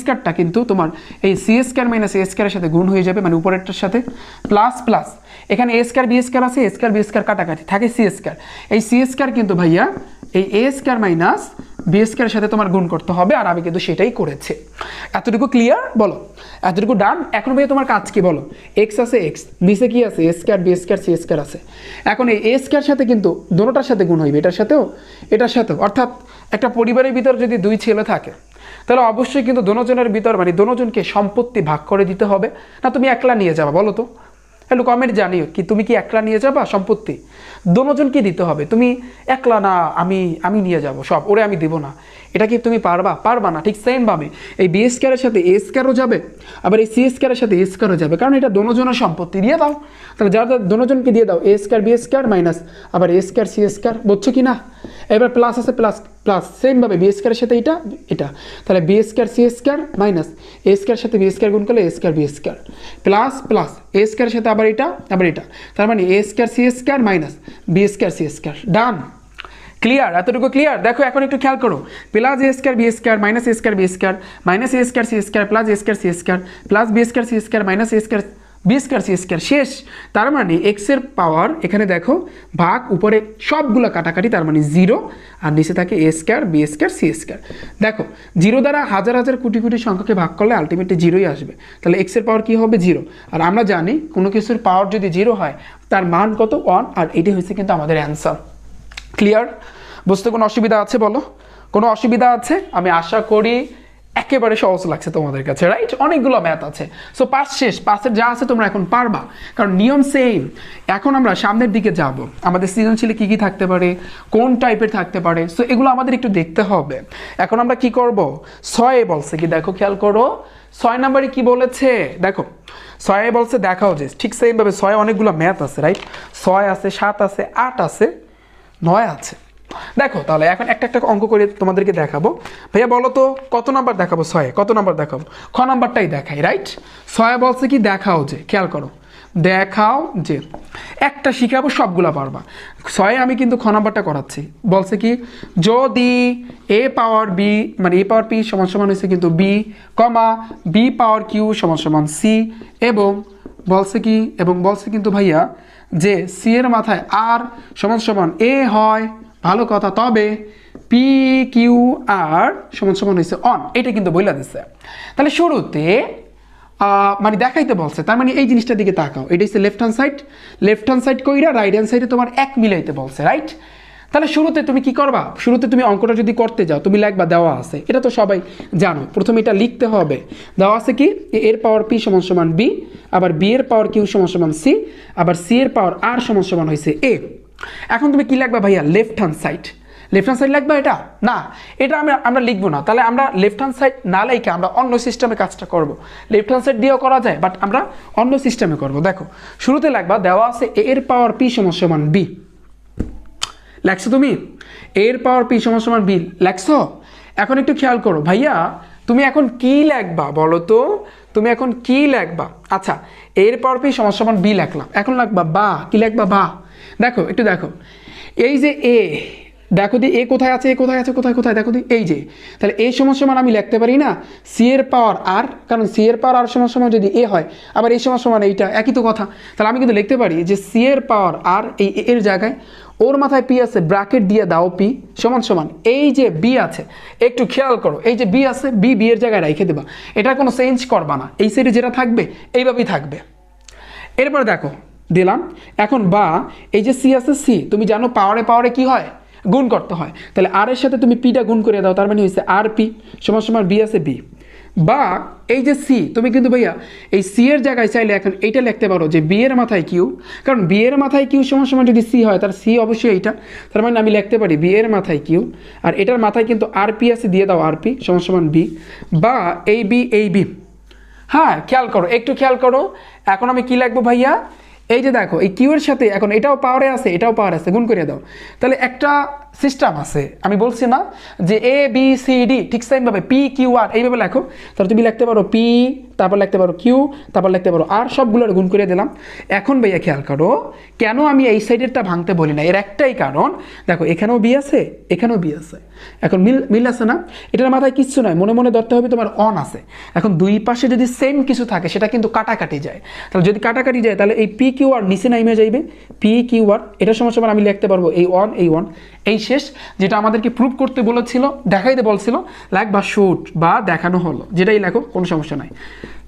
স্কয়ারটা কিন্তু তোমার এই সি স্কয়ার মাইনাস এ স্কয়ারের সাথে গুণ হয়ে যাবে, মানে উপরেরটার সাথে প্লাস, এখানে এ স্কয়ার বি স্কয়ার আছে, এ স্কয়ার বি স্কয়ার কাটাকাটি থাকে সি স্কয়ার, এই সি স্কয়ার কিন্তু ভাইয়া এই এ স্কয়ার মাইনাস বি স্কয়ারের সাথে তোমার গুণ করতে হবে, আর আমি কিন্তু সেটাই করেছি। এতটুকু ক্লিয়ার বলো? এতটুকু ডান? এখন ভাইয়া তোমার কাজ কি বলো, এক্স আছে এক্স, বিসে কি আছে a square b square C square আছে, এখন এই এ স্কয়ার সাথে কিন্তু দোনোটার সাথে গুণ হইবে, এটার সাথেও, অর্থাৎ একটা পরিবারের ভিতর যদি দুই ছেলে থাকে তাহলে অবশ্যই কিন্তু দোনোজনের ভিতর মানে দোনোজনকে সম্পত্তি ভাগ করে দিতে হবে, না তুমি একলা নিয়ে যাবা বলো তো? একটু কমেন্ট জানিও কি তুমি কি একলা নিয়ে যাবা সম্পত্তি? দোনোজনকে দিতে হবে, তুমি একলা না আমি নিয়ে যাব সব, ওরে আমি দেবো না, এটা কি তুমি পারবা না? ঠিক সেমভাবে এই বি স্কয়ারের সাথে এ স্কয়ারও যাবে, আবার এই সি স্কয়ারের সাথে এ স্কয়ারও যাবে, কারণ এটা দোনোজনের সম্পত্তি, দিয়ে দাও। তাহলে যারা দোনোজনকে দিয়ে দাও, এ স্কয়ার বি স্কয়ার মাইনাস আবার এ স্কয়ার সি স্কয়ার, বুঝছো কি না? এবার প্লাস আছে প্লাস প্লাস সেমভাবে বি স্কয়ারের সাথে এটা, তাহলে b square C square minus এ স্কয়ার সাথে বি স্কয়ার গুণ করলে a square b square plus plus a স্কয়ারের সাথে আবার এটা, তার মানে a square C square minus B square C square. Done, clear? এতটুকু ক্লিয়ার? দেখো এখন একটু খেয়াল করো, plus a square b square minus A square b square minus A square C square plus a square C square plus b square C square minus A square b square C square, শেষ। তার মানে এক্স এর পাওয়ার এখানে দেখো ভাগ, উপরে সবগুলো কাটাকাটি, তার মানে 0, আর নিচে থাকে a square b square C square. দেখো 0 দ্বারা হাজার হাজার কোটি কোটি সংখ্যাকে ভাগ করলে আলটিমেটলি 0ই আসবে, তাহলে এক্স এর পাওয়ার কী হবে? 0। আর আমরা জানি কোনো কিছুর পাওয়ার যদি 0 হয় তার মান কত? 1, আর এটি হচ্ছে কিন্তু আমাদের অ্যান্সার। ক্লিয়ার? বুঝতে কোনো অসুবিধা আছে বলো? কোনো অসুবিধা আছে? আমি আশা করি একেবারে সহজ লাগছে তোমাদের কাছে, রাইট? অনেকগুলো ম্যাথ আছে, সো পাস শেষ, পাসের যা আছে তোমরা এখন পারবা, কারণ নিয়ম সেম। এখন আমরা সামনের দিকে যাব, আমাদের সৃজনশীলে কী কী থাকতে পারে, কোন টাইপের থাকতে পারে, সো এগুলো আমাদের একটু দেখতে হবে। এখন আমরা কি করব? 6 বলছে কি, দেখো খেয়াল করো 6 নম্বরে কি বলেছে, দেখো 6 বলছে দেখাও যে ঠিক সেমভাবে 6 অনেকগুলো ম্যাথ আছে, রাইট? 6 আছে, 7 আছে, 8 আছে, 9 আছে। দেখো তাহলে এখন একটা একটা অঙ্ক করে তোমাদেরকে দেখাবো। ভাইয়া বলো তো কত নাম্বার দেখাবো? 6 কত নাম্বার দেখাবো? খ নাম্বারটাই দেখাই, রাইট? 6 বলছে কি দেখাও যে, খেয়াল করো দেখাও যে, একটা শিখাবো সবগুলা পারবা। 6 আমি কিন্তু খ নাম্বারটা করাচ্ছি, বলছে কি যদি এ পাওয়ার বি মানে এ পাওয়ার পি সমান সমান হয়েছে কিন্তু বি কমা বি পাওয়ার কিউ সমান সমান সি, এবং বলছে কিন্তু ভাইয়া যে সি এর মাথায় আর সমান সমান এ হয়, ভালো কথা, তবে পি কিউ আর সমান সমান হয়েছে অন, এটা কিন্তু বইলা দিচ্ছে। তাহলে শুরুতে মানে দেখাইতে বলছে, তার মানে এই জিনিসটার দিকে তাকাও, এটা হচ্ছে লেফট হ্যান্ড সাইড কইরা রাইট হ্যান্ড সাইডে তোমার 1 মিলাইতে বলছে, রাইট? তাহলে শুরুতে তুমি কি করবা? শুরুতে তুমি অঙ্কটা যদি করতে যাও তুমি লিখবা, দেওয়া আছে, এটা তো সবাই জানো, প্রথমে এটা লিখতে হবে। দেওয়া আছে কি এর পাওয়ার পি সমান সমান বি, আবার বি এর পাওয়ার কিউ সমান সমান সি, আবার সি এর পাওয়ার আর সমান সমান হয়েছে এ। এখন তুমি কি লিখবা ভাইয়া? লেফট হ্যান্ড সাইড লিখবা, এটা না, এটা আমরা লিখবো না। তাহলে আমরা লেফট হ্যান্ড সাইড না লিখে আমরা অন্য সিস্টেমে কাজটা করব। লেফট হ্যান্ড সাইড দিয়েও করা যায়, বাট আমরা অন্য সিস্টেমে করব। দেখো শুরুতে লিখবা, দেওয়া আছে এ এর পাওয়ার পি সমান সমান বি, লেখছো তুমি? এর পাওয়ার পি সমান সমান বি লেখছো? এখন একটু খেয়াল করো ভাইয়া, তুমি এখন কি লিখবা বলো তো? তুমি এখন কি লিখবা? আচ্ছা, এর পাওয়ার পি সমান সমান বি লিখলাম, এখন লিখবা বা, কি লিখবা? বা। দেখো একটু দেখো, এই যে এ, দেখো দি এ কোথায় আছে, কোথায় দেখো দি, এই যে, তাহলে এ সমান সমান আমি লিখতে পারি না সি এর পাওয়ার আর, কারণ সি এর পাওয়ার আর সমান সমান যদি এ হয়, আবার এই সমান সমান এইটা একই তো কথা। তাহলে আমি কিন্তু লিখতে পারি যে সি এর পাওয়ার আর এই এর জায়গায় ওর মাথায় পি আছে, ব্র্যাকেট দিয়ে দাও পি সমান সমান এই যে বি আছে, একটু খেয়াল করো এই যে বি আছে, বি এর জায়গায় রেখে দেবা, এটা কোনো চেঞ্জ করবা না, এই সাইডে যেটা থাকবে এইভাবেই থাকবে। এরপর দেখো দিলাম, এখন বা এই যে সি আছে, সি তুমি জানো পাওয়ারে কি হয়? গুণ করতে হয়, তাহলে আর এর সাথে তুমি পিটা গুণ করে দাও, তার মানে হয়েছে আর পি সমান সমান বি আছে বি, বা এই যে সি তুমি কিন্তু ভাইয়া এই সি এর জায়গায় চাইলে এখন এইটা লিখতে পারো যে বি এর মাথায় কিউ, কারণ বি এর মাথায় কিউ সমান সমান যদি সি হয় তার সি অবশ্যই এইটা, তার মানে আমি লিখতে পারি বি এর মাথায় কিউ, আর এটার মাথায় কিন্তু আর পি আছে, দিয়ে দাও আর পি সমান সমান বি, বা এই বি। হ্যাঁ একটু খেয়াল করো, এখন আমি কি লিখবো ভাইয়া? এই যে দেখো এই কিউ এর সাথে এখন এটাও পাওয়ারে আছে, গুণ করে দাও। তাহলে একটা সিস্টেম আছে, আমি বলছি না যে এ বি সি ডি, ঠিক সেমভাবে পি কিউ আর এইভাবে লেখো। তাহলে তুমি লিখতে পারো পি, তারপর লিখতে পারো কিউ, তারপর লিখতে পারো আর, সবগুলোর গুণ করে দিলাম। এখন ভাইয়া খেয়াল করো, কেন আমি এই সাইডেরটা ভাঙতে বলি না, এর একটাই কারণ, দেখো এখানেও বি আছে, এখানেও বি আছে, এখন মিল আছে না? এটার মাথায় কিচ্ছু নয়, মনে মনে ধরতে হবে তোমার অন আছে। এখন দুই পাশে যদি সেম কিছু থাকে সেটা কিন্তু কাটাকাটি যায়, তাহলে যদি কাটাকাটি যায় তাহলে এই পি কিউ আর নিচে নামে যাইবে, পি কিউ আর এটা সমান আমি লিখতে পারবো এই ওয়ান, এই শেষ। যেটা আমাদেরকে প্রুভ করতে বলেছিল, দেখাইতে বলছিল, লাইক বা শুট বা দেখানো হলো, যেটাই লেখো কোনো সমস্যা নাই।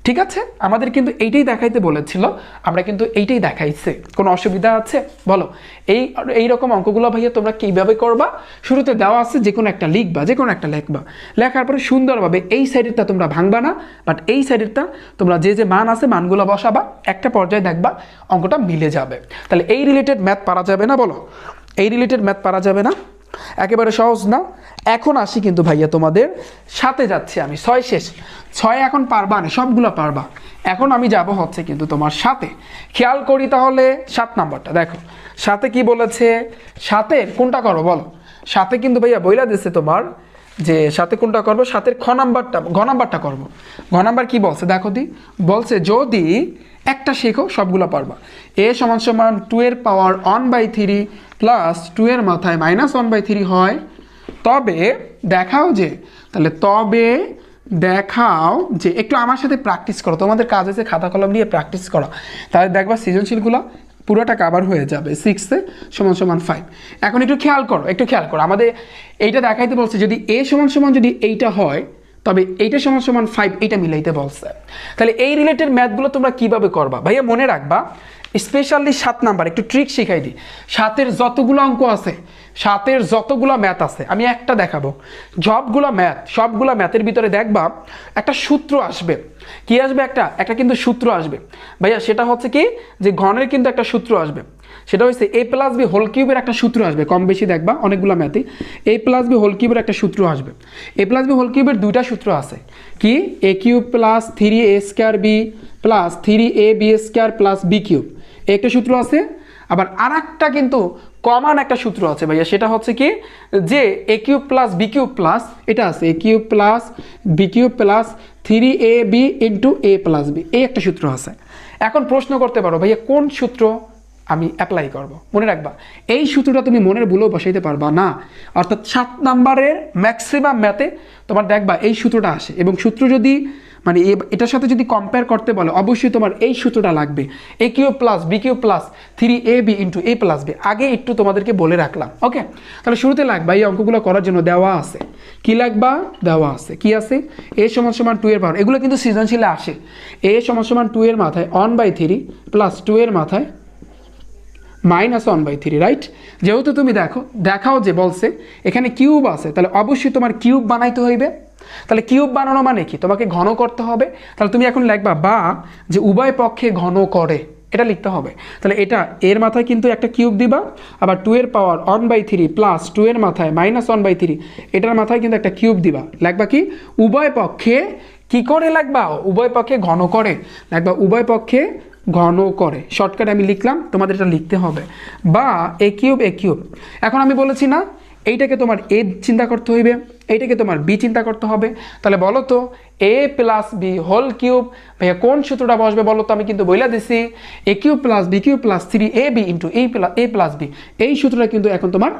ঠিক আছে, আমাদের কিন্তু এইটাই দেখাইতে বলেছিল, আমরা কিন্তু এইটাই দেখাইছে। কোনো অসুবিধা আছে বলো? এইরকম অঙ্কগুলো ভাইয়া তোমরা কীভাবে করবা? শুরুতে দেওয়া আছে যে কোনো একটা লিখবা, যে কোনো একটা লেখবা, লেখার পরে সুন্দরভাবে এই সাইডেরটা তোমরা ভাঙবা না, বাট এই সাইডেরটা তোমরা যে মান আছে মানগুলো বসাবা, একটা পর্যায়ে দেখবা অঙ্কটা মিলে যাবে। তাহলে এই রিলেটেড ম্যাথ পারা যাবে না বলো? এই রিলেটেড ম্যাথ পারা যাবে না? একেবারে সহজ না? এখন আসি কিন্তু ভাইয়া তোমাদের সাথে যাচ্ছি আমি, 6 শেষ। 6 এখন পারবা না, সবগুলো পারবা। এখন আমি যাব হচ্ছে কিন্তু তোমার সাথে। খেয়াল করি তাহলে 7 নাম্বারটা দেখো, সাথে কি বলেছে? সাথের কোনটা করো বলো? সাথে কিন্তু ভাইয়া বইলা দিচ্ছে তোমার যে সাথে কোনটা করবো, সাথের ঘ নাম্বারটা করবো। ঘ নাম্বার কি বলছে দেখো দি, বলছে যদি একটা শেখো সবগুলো পারবা। a = 2 এর পাওয়ার 1/3 প্লাস 2 এর মাথায় -1/3 হয়, তবে দেখাও যে, তাহলে তবে দেখাও যে, একটু আমার সাথে প্র্যাকটিস করো, তোমাদের কাজ আছে খাতা কলম নিয়ে প্র্যাকটিস করা, তাহলে দেখবা সৃজনশীলগুলো পুরোটা কাভার হয়ে যাবে। 6 = 5। এখন একটু খেয়াল করো, আমাদের এইটা দেখাইতে বলছে যদি a = যদি এইটা হয়, তবে এইটা = 5, এইটা মিলাইতে বলছে। তাহলে এই রিলেটেড ম্যাথগুলো তোমরা কিভাবে করবা ভাইয়া? মনে রাখবা, স্পেশালি 7 নাম্বার একটু ট্রিক শিখাই দিই। 7-এর যতগুলো অঙ্ক আছে, 7-এর যতগুলো ম্যাথ আছে, আমি একটা দেখাবো, সবগুলো ম্যাথের ভিতরে দেখবা একটা সূত্র আসবে। কি আসবে? একটা কিন্তু সূত্র আসবে ভাইয়া, সেটা হচ্ছে কি যে ঘনের কিন্তু একটা সূত্র আসবে, সেটা হচ্ছে a+b² একটা সূত্র আসবে। কম বেশি দেখবা অনেকগুলো ম্যাথে a+b² একটা সূত্র আসবে। a+b² দুইটা সূত্র আছে, কি? a³ + 3a² b + 3ab² + b³ একটা সূত্র আছে। আবার আর একটা কিন্তু কমন একটা সূত্র আছে ভাইয়া, সেটা হচ্ছে কি যে a³ + b³ এটা আছে a³ + b³ + 3ab × a + b, এই একটা সূত্র আছে। এখন প্রশ্ন করতে পারো ভাইয়া কোন সূত্র আমি অ্যাপ্লাই করব? মনে রাখবা এই সূত্রটা তুমি মনের ভুলেও বসাইতে পারবা না। অর্থাৎ 7 নাম্বারের ম্যাক্সিমাম ম্যাথে তোমার দেখবা এই সূত্রটা আসে, এবং সূত্র যদি মানে এটার সাথে যদি কম্পেয়ার করতে বলে, অবশ্যই তোমার এই সূত্রটা লাগবে, a³ + b³ + 3ab × a + b। আগে একটু তোমাদেরকে বলে রাখলাম, ওকে? তাহলে শুরুতে লাগবা এই অঙ্কগুলো করার জন্য দেওয়া আছে, কি লাগবা? দেওয়া আছে, কি আছে? a = 2 এর পাওয়ার, এগুলো কিন্তু সৃজনশীলে আসে। a = 2 এর মাথায় 1/3 প্লাস 2 এর মাথায় -1/3, রাইট? যেহেতু তুমি দেখাও যে বলছে এখানে কিউব আছে, তাহলে অবশ্যই তোমার কিউব বানাইতে হইবে। তাহলে কিউব বানানো মানে কি? তোমাকে ঘন করতে হবে। তাহলে তুমি এখন লিখবা বা যে উভয় পক্ষে ঘন করে, এটা লিখতে হবে। তাহলে এটা এর মাথায় কিন্তু একটা কিউব দিবা, আবার 2 এর পাওয়ার 1/3 প্লাস 2 এর মাথায় -1/3 এটার মাথায় কিন্তু একটা কিউব দিবা। লিখবা কি? উভয় পক্ষে কি করে লিখবা? উভয় পক্ষে ঘন করে লিখবা, উভয় পক্ষে ঘন করে। শর্টকাট আমি লিখলাম, তোমাদের এটা লিখতে হবে, বা a³ এখন আমি বলেছি না এইটাকে তোমার a চিন্তা করতে হইবে, এইটাকে তোমার b চিন্তা করতে হবে। তাহলে বলো তো a+b² ভাইয়া কোন সূত্রটা বসবে বলো তো? আমি কিন্তু বইলা দিছি a³ + b³ + 3ab × a + b, এই সূত্রটা কিন্তু এখন তোমার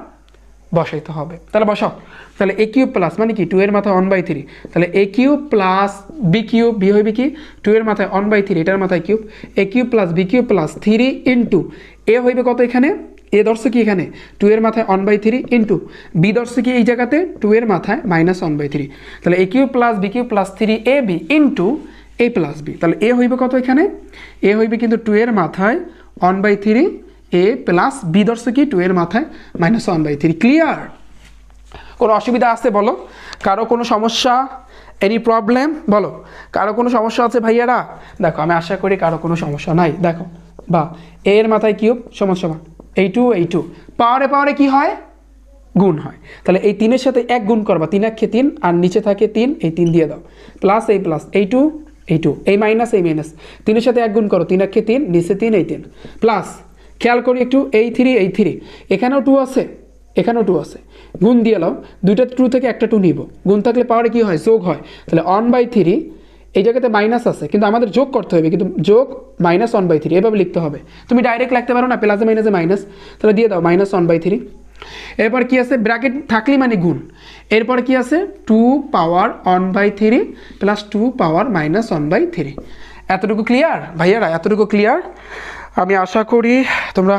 বসাইতে হবে। তাহলে বসাও। তাহলে a³ মানে কি? 2 এর মাথায় 1/3, তাহলে a³ + b³ b হইবে কি? 2 এর মাথায় 1/3 এটার মাথায় কিউব, a³ + b³ + 3 × a হইবে কত? এখানে a ধরছে কি? এখানে 2 এর মাথায় 1/3 × b ধরছে কি? এই জায়গাতে 2 এর মাথায় -1/3, তাহলে a³ + b³ + 3ab × a + b। তাহলে a হইবে কত? এখানে a হইবে কিন্তু 2 এর মাথায় 1/3 a প্লাস b ধরছে কি? 2 এর মাথায় -1/3। ক্লিয়ার? কোনো অসুবিধা আছে বলো? কারো কোনো সমস্যা? এনি প্রবলেম বলো? কারো কোনো সমস্যা আছে ভাইয়ারা? দেখো আমি আশা করি কারো কোনো সমস্যা নাই। দেখো বা a এর মাথায় কিউব সমান এই টু পাওয়ারে কি হয়? গুণ হয়। তাহলে এই 3 এর সাথে 1 গুণ করবা, 3 × 3 আর নিচে থাকে 3, এই 3 দিয়ে দাও, প্লাস এই টু এই মাইনাস 3 এর সাথে 1 গুণ করো, 3 × 3 নিচে 3 এই 3 প্লাস, খেয়াল করি একটু, এই 3 এখানেও 2 আছে, এখানেও 2 আছে, গুণ দিয়ে নাও, দুইটা 2 থেকে একটা 2 নিব, গুণ থাকলে পাওয়ারে কি হয়? যোগ হয়। তাহলে 1/3 এই জায়গাতে মাইনাস আছে, কিন্তু আমাদের যোগ করতে হবে, কিন্তু যোগ -1/3 এভাবে লিখতে হবে। তুমি ডাইরেক্ট লিখতে পারো না, প্লাসে মাইনাসে মাইনাস, তাহলে দিয়ে দাও -1/3। এরপর কি আছে? ব্র্যাকেট থাকলে মানে গুণ। এরপর কি আছে? 2 পাওয়ার 1/3 প্লাস 2 পাওয়ার -1/3। এতটুকু ক্লিয়ার ভাইয়ারা? এতটুকু ক্লিয়ার? আমি আশা করি তোমরা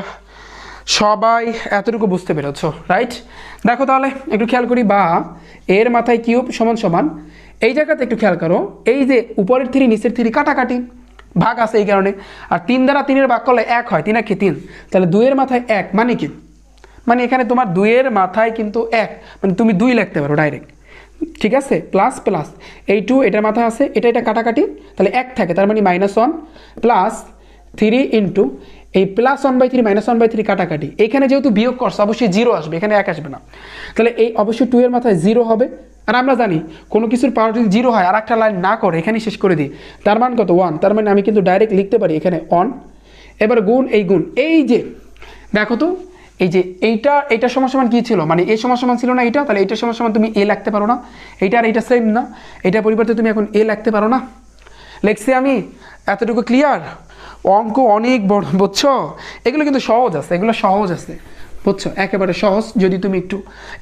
সবাই এতটুকু বুঝতে পেরেছো, রাইট? দেখো তাহলে একটু খেয়াল করি, বা এর মাথায় কিউব সমান এই জায়গাতে একটু খেয়াল করো, এই যে উপরের 3 নিচের 3 কাটাকাটি ভাগ আছে এই কারণে, আর 3 দ্বারা 3-এর ভাগ করলে 1 হয়, 3 একে 3, তাহলে 2-এর মাথায় 1 মানে কি, মানে এখানে তোমার 2-এর মাথায় কিন্তু 1, মানে তুমি 2 লিখতে পারো ডাইরেক্ট, ঠিক আছে, প্লাস প্লাস এই 2 এটার মাথায় আছে, এটা কাটাকাটি, তাহলে 1 থাকে, তার মানে -1 প্লাস 3 ইন্টু এই +1/3 -1/3 কাটাকাটি, এখানে যেহেতু বিয়োগ করছে অবশ্যই 0 আসবে, এখানে 1 আসবে না, তাহলে এই অবশ্যই 2 এর মাথায় 0 হবে। আর আমরা জানি কোনো কিছুর পাওয়ার যদি 0 হয় আর একটা লাইন না করে এখানেই শেষ করে দিই, তার মান কত 1, তার মানে আমি কিন্তু ডাইরেক্ট লিখতে পারি এখানে 1। এবার গুণ এই গুণ, এই যে দেখো তো এই যে এইটা সমান কি ছিল, মানে এ সমান ছিল না এটা, তাহলে এইটা সমান তুমি এ লিখতে পারো না, এইটা আর এইটা সেম না, এইটার পরিবর্তে তুমি এখন এ লিখতে পারো না, লিখছি আমি, এতটুকু ক্লিয়ার। অঙ্ক অনেক বড়, বুঝছো, এগুলো কিন্তু সহজ আছে, এগুলো সহজ আছে, বুঝছো, একেবারে সহজ, যদি তুমি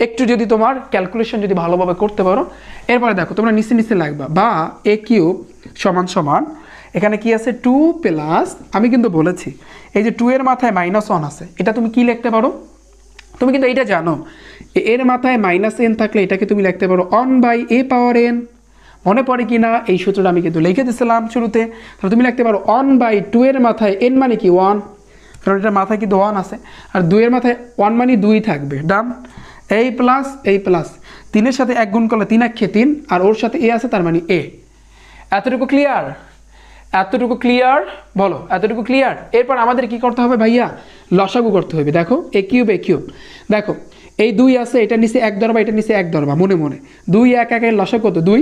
একটু যদি তোমার ক্যালকুলেশন যদি ভালোভাবে করতে পারো। এরপরে দেখো তোমরা নিচে লাগবা, বা a কিউব সমান এখানে কি আছে 2 প্লাস, আমি কিন্তু বলেছি এই যে 2 এর মাথায় -1 আছে, এটা তুমি কি লিখতে পারো, তুমি কিন্তু এটা জানো, এর মাথায় -n থাকলে এটাকে তুমি লিখতে পারো 1/a⁴n, মনে পড়ে কি না, এই সূত্রটা আমি কিন্তু লিখে দিয়েছিলাম শুরুতে, তাহলে তুমি লিখতে পারো 1/2 এর মাথায় n মানে কি 1, কারণ এটার মাথায় কিন্তু 1 আছে, আর 2 এর মাথায় 1 মানে 2 থাকবে, ডান, এই প্লাস 3-এর সাথে 1 গুণ করলে 3 একে 3, আর ওর সাথে a আছে তার মানে a। এতটুকু ক্লিয়ার, এতটুকু ক্লিয়ার, বলো এতটুকু ক্লিয়ার। এরপর আমাদের কি করতে হবে ভাইয়া, লসাগু করতে হবে। দেখো a কিউব, দেখো এই 2 আছে, এটা নিচে 1 ধরবা, এটা নিচে 1 ধরবা, মনে 2 1 1 এর লসাগু কত 2,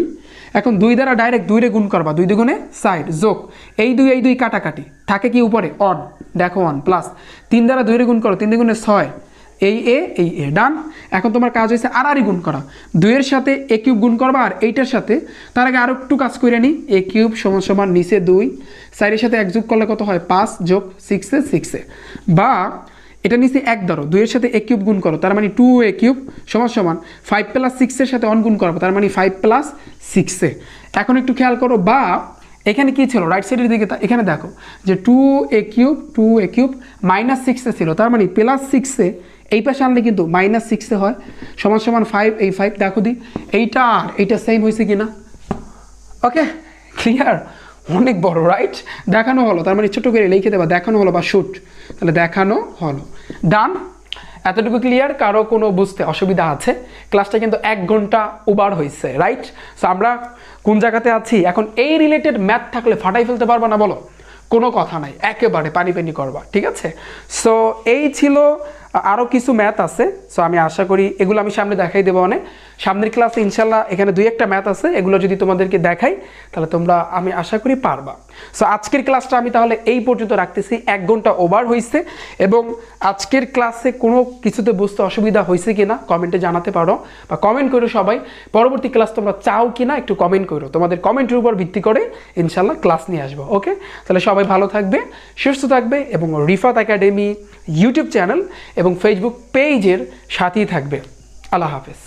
এখন 2 দ্বারা ডাইরেক্ট 2 রে গুণ করবা, 2 দুগুণে 60 যোগ এই 2 কাটাকাটি থাকে কি উপরে অন, দেখো 1 প্লাস 3 দ্বারা 2 রে গুণ করো, 3 দুগুণে 6, এই এ ডান। এখন তোমার কাজ হয়েছে আর গুণ করা, 2 এর সাথে a কিউব গুণ করবা, আর এইটার সাথে তার আগে আরো একটু কাজ করে নিই, a কিউব সমান নিচে 2, 4 এর সাথে 1 যোগ করলে কত হয় 5 যোগ 6 বা এটা নিচে 1 ধরো, 2 এর সাথে a কিউব গুণ করো, তার মানে 2a কিউব সমান 5 প্লাস 6 এর সাথে 1 গুণ করবো, তার মানে 5 প্লাস 6। এখন একটু খেয়াল করো, বা এখানে কি ছিল রাইট সাইডের দিকে, এখানে দেখো যে 2a কিউব -6 ছিল, তার মানে +6 এই পাশে আনলে কিন্তু -6 হয়, সমান 5, এই 5 দেখো দি এইটা আর এইটা সেম হয়েছে কিনা, ওকে ক্লিয়ার, অনেক বড় রাইট, দেখানো হলো, তার মানে ছোট করে লিখে দেবা দেখানো হলো বা শুট, তাহলে দেখানো হলো, ডান। এতটুকু ক্লিয়ার, কারো কোনো বুঝতে অসুবিধা আছে? ক্লাসটা কিন্তু 1 ঘন্টা ওভার হয়েছে, রাইট? সো আমরা কোন জায়গাতে আছি এখন, এই রিলেটেড ম্যাথ থাকলে ফাটাই ফেলতে পারবা না বলো, কোনো কথা নাই, একেবারে পানি করবা, ঠিক আছে। সো এই ছিল, আরও কিছু ম্যাথ আছে, সো আমি আশা করি এগুলো আমি সামনে দেখাই দেবো, অনেক সামনের ক্লাসে ইনশাল্লাহ এখানে 2-1টা ম্যাথ আছে, এগুলো যদি তোমাদেরকে দেখাই তাহলে তোমরা আমি আশা করি পারবা। সো আজকের ক্লাসটা আমি তাহলে এই পর্যন্ত রাখতেছি, 1 ঘন্টা ওভার হয়েছে, এবং আজকের ক্লাসে কোনো কিছুতে বুঝতে অসুবিধা হয়েছে কিনা কমেন্টে জানাতে পারো, বা কমেন্ট করো সবাই, পরবর্তী ক্লাস তোমরা চাও কিনা একটু কমেন্ট করো, তোমাদের কমেন্টের উপর ভিত্তি করে ইনশাল্লাহ ক্লাস নিয়ে আসবো, ওকে। তাহলে সবাই ভালো থাকবে, সুস্থ থাকবে, এবং রিফাত একাডেমি ইউটিউব চ্যানেল এবং ফেসবুক পেজের সাথেই থাকবে। আল্লাহ হাফেজ।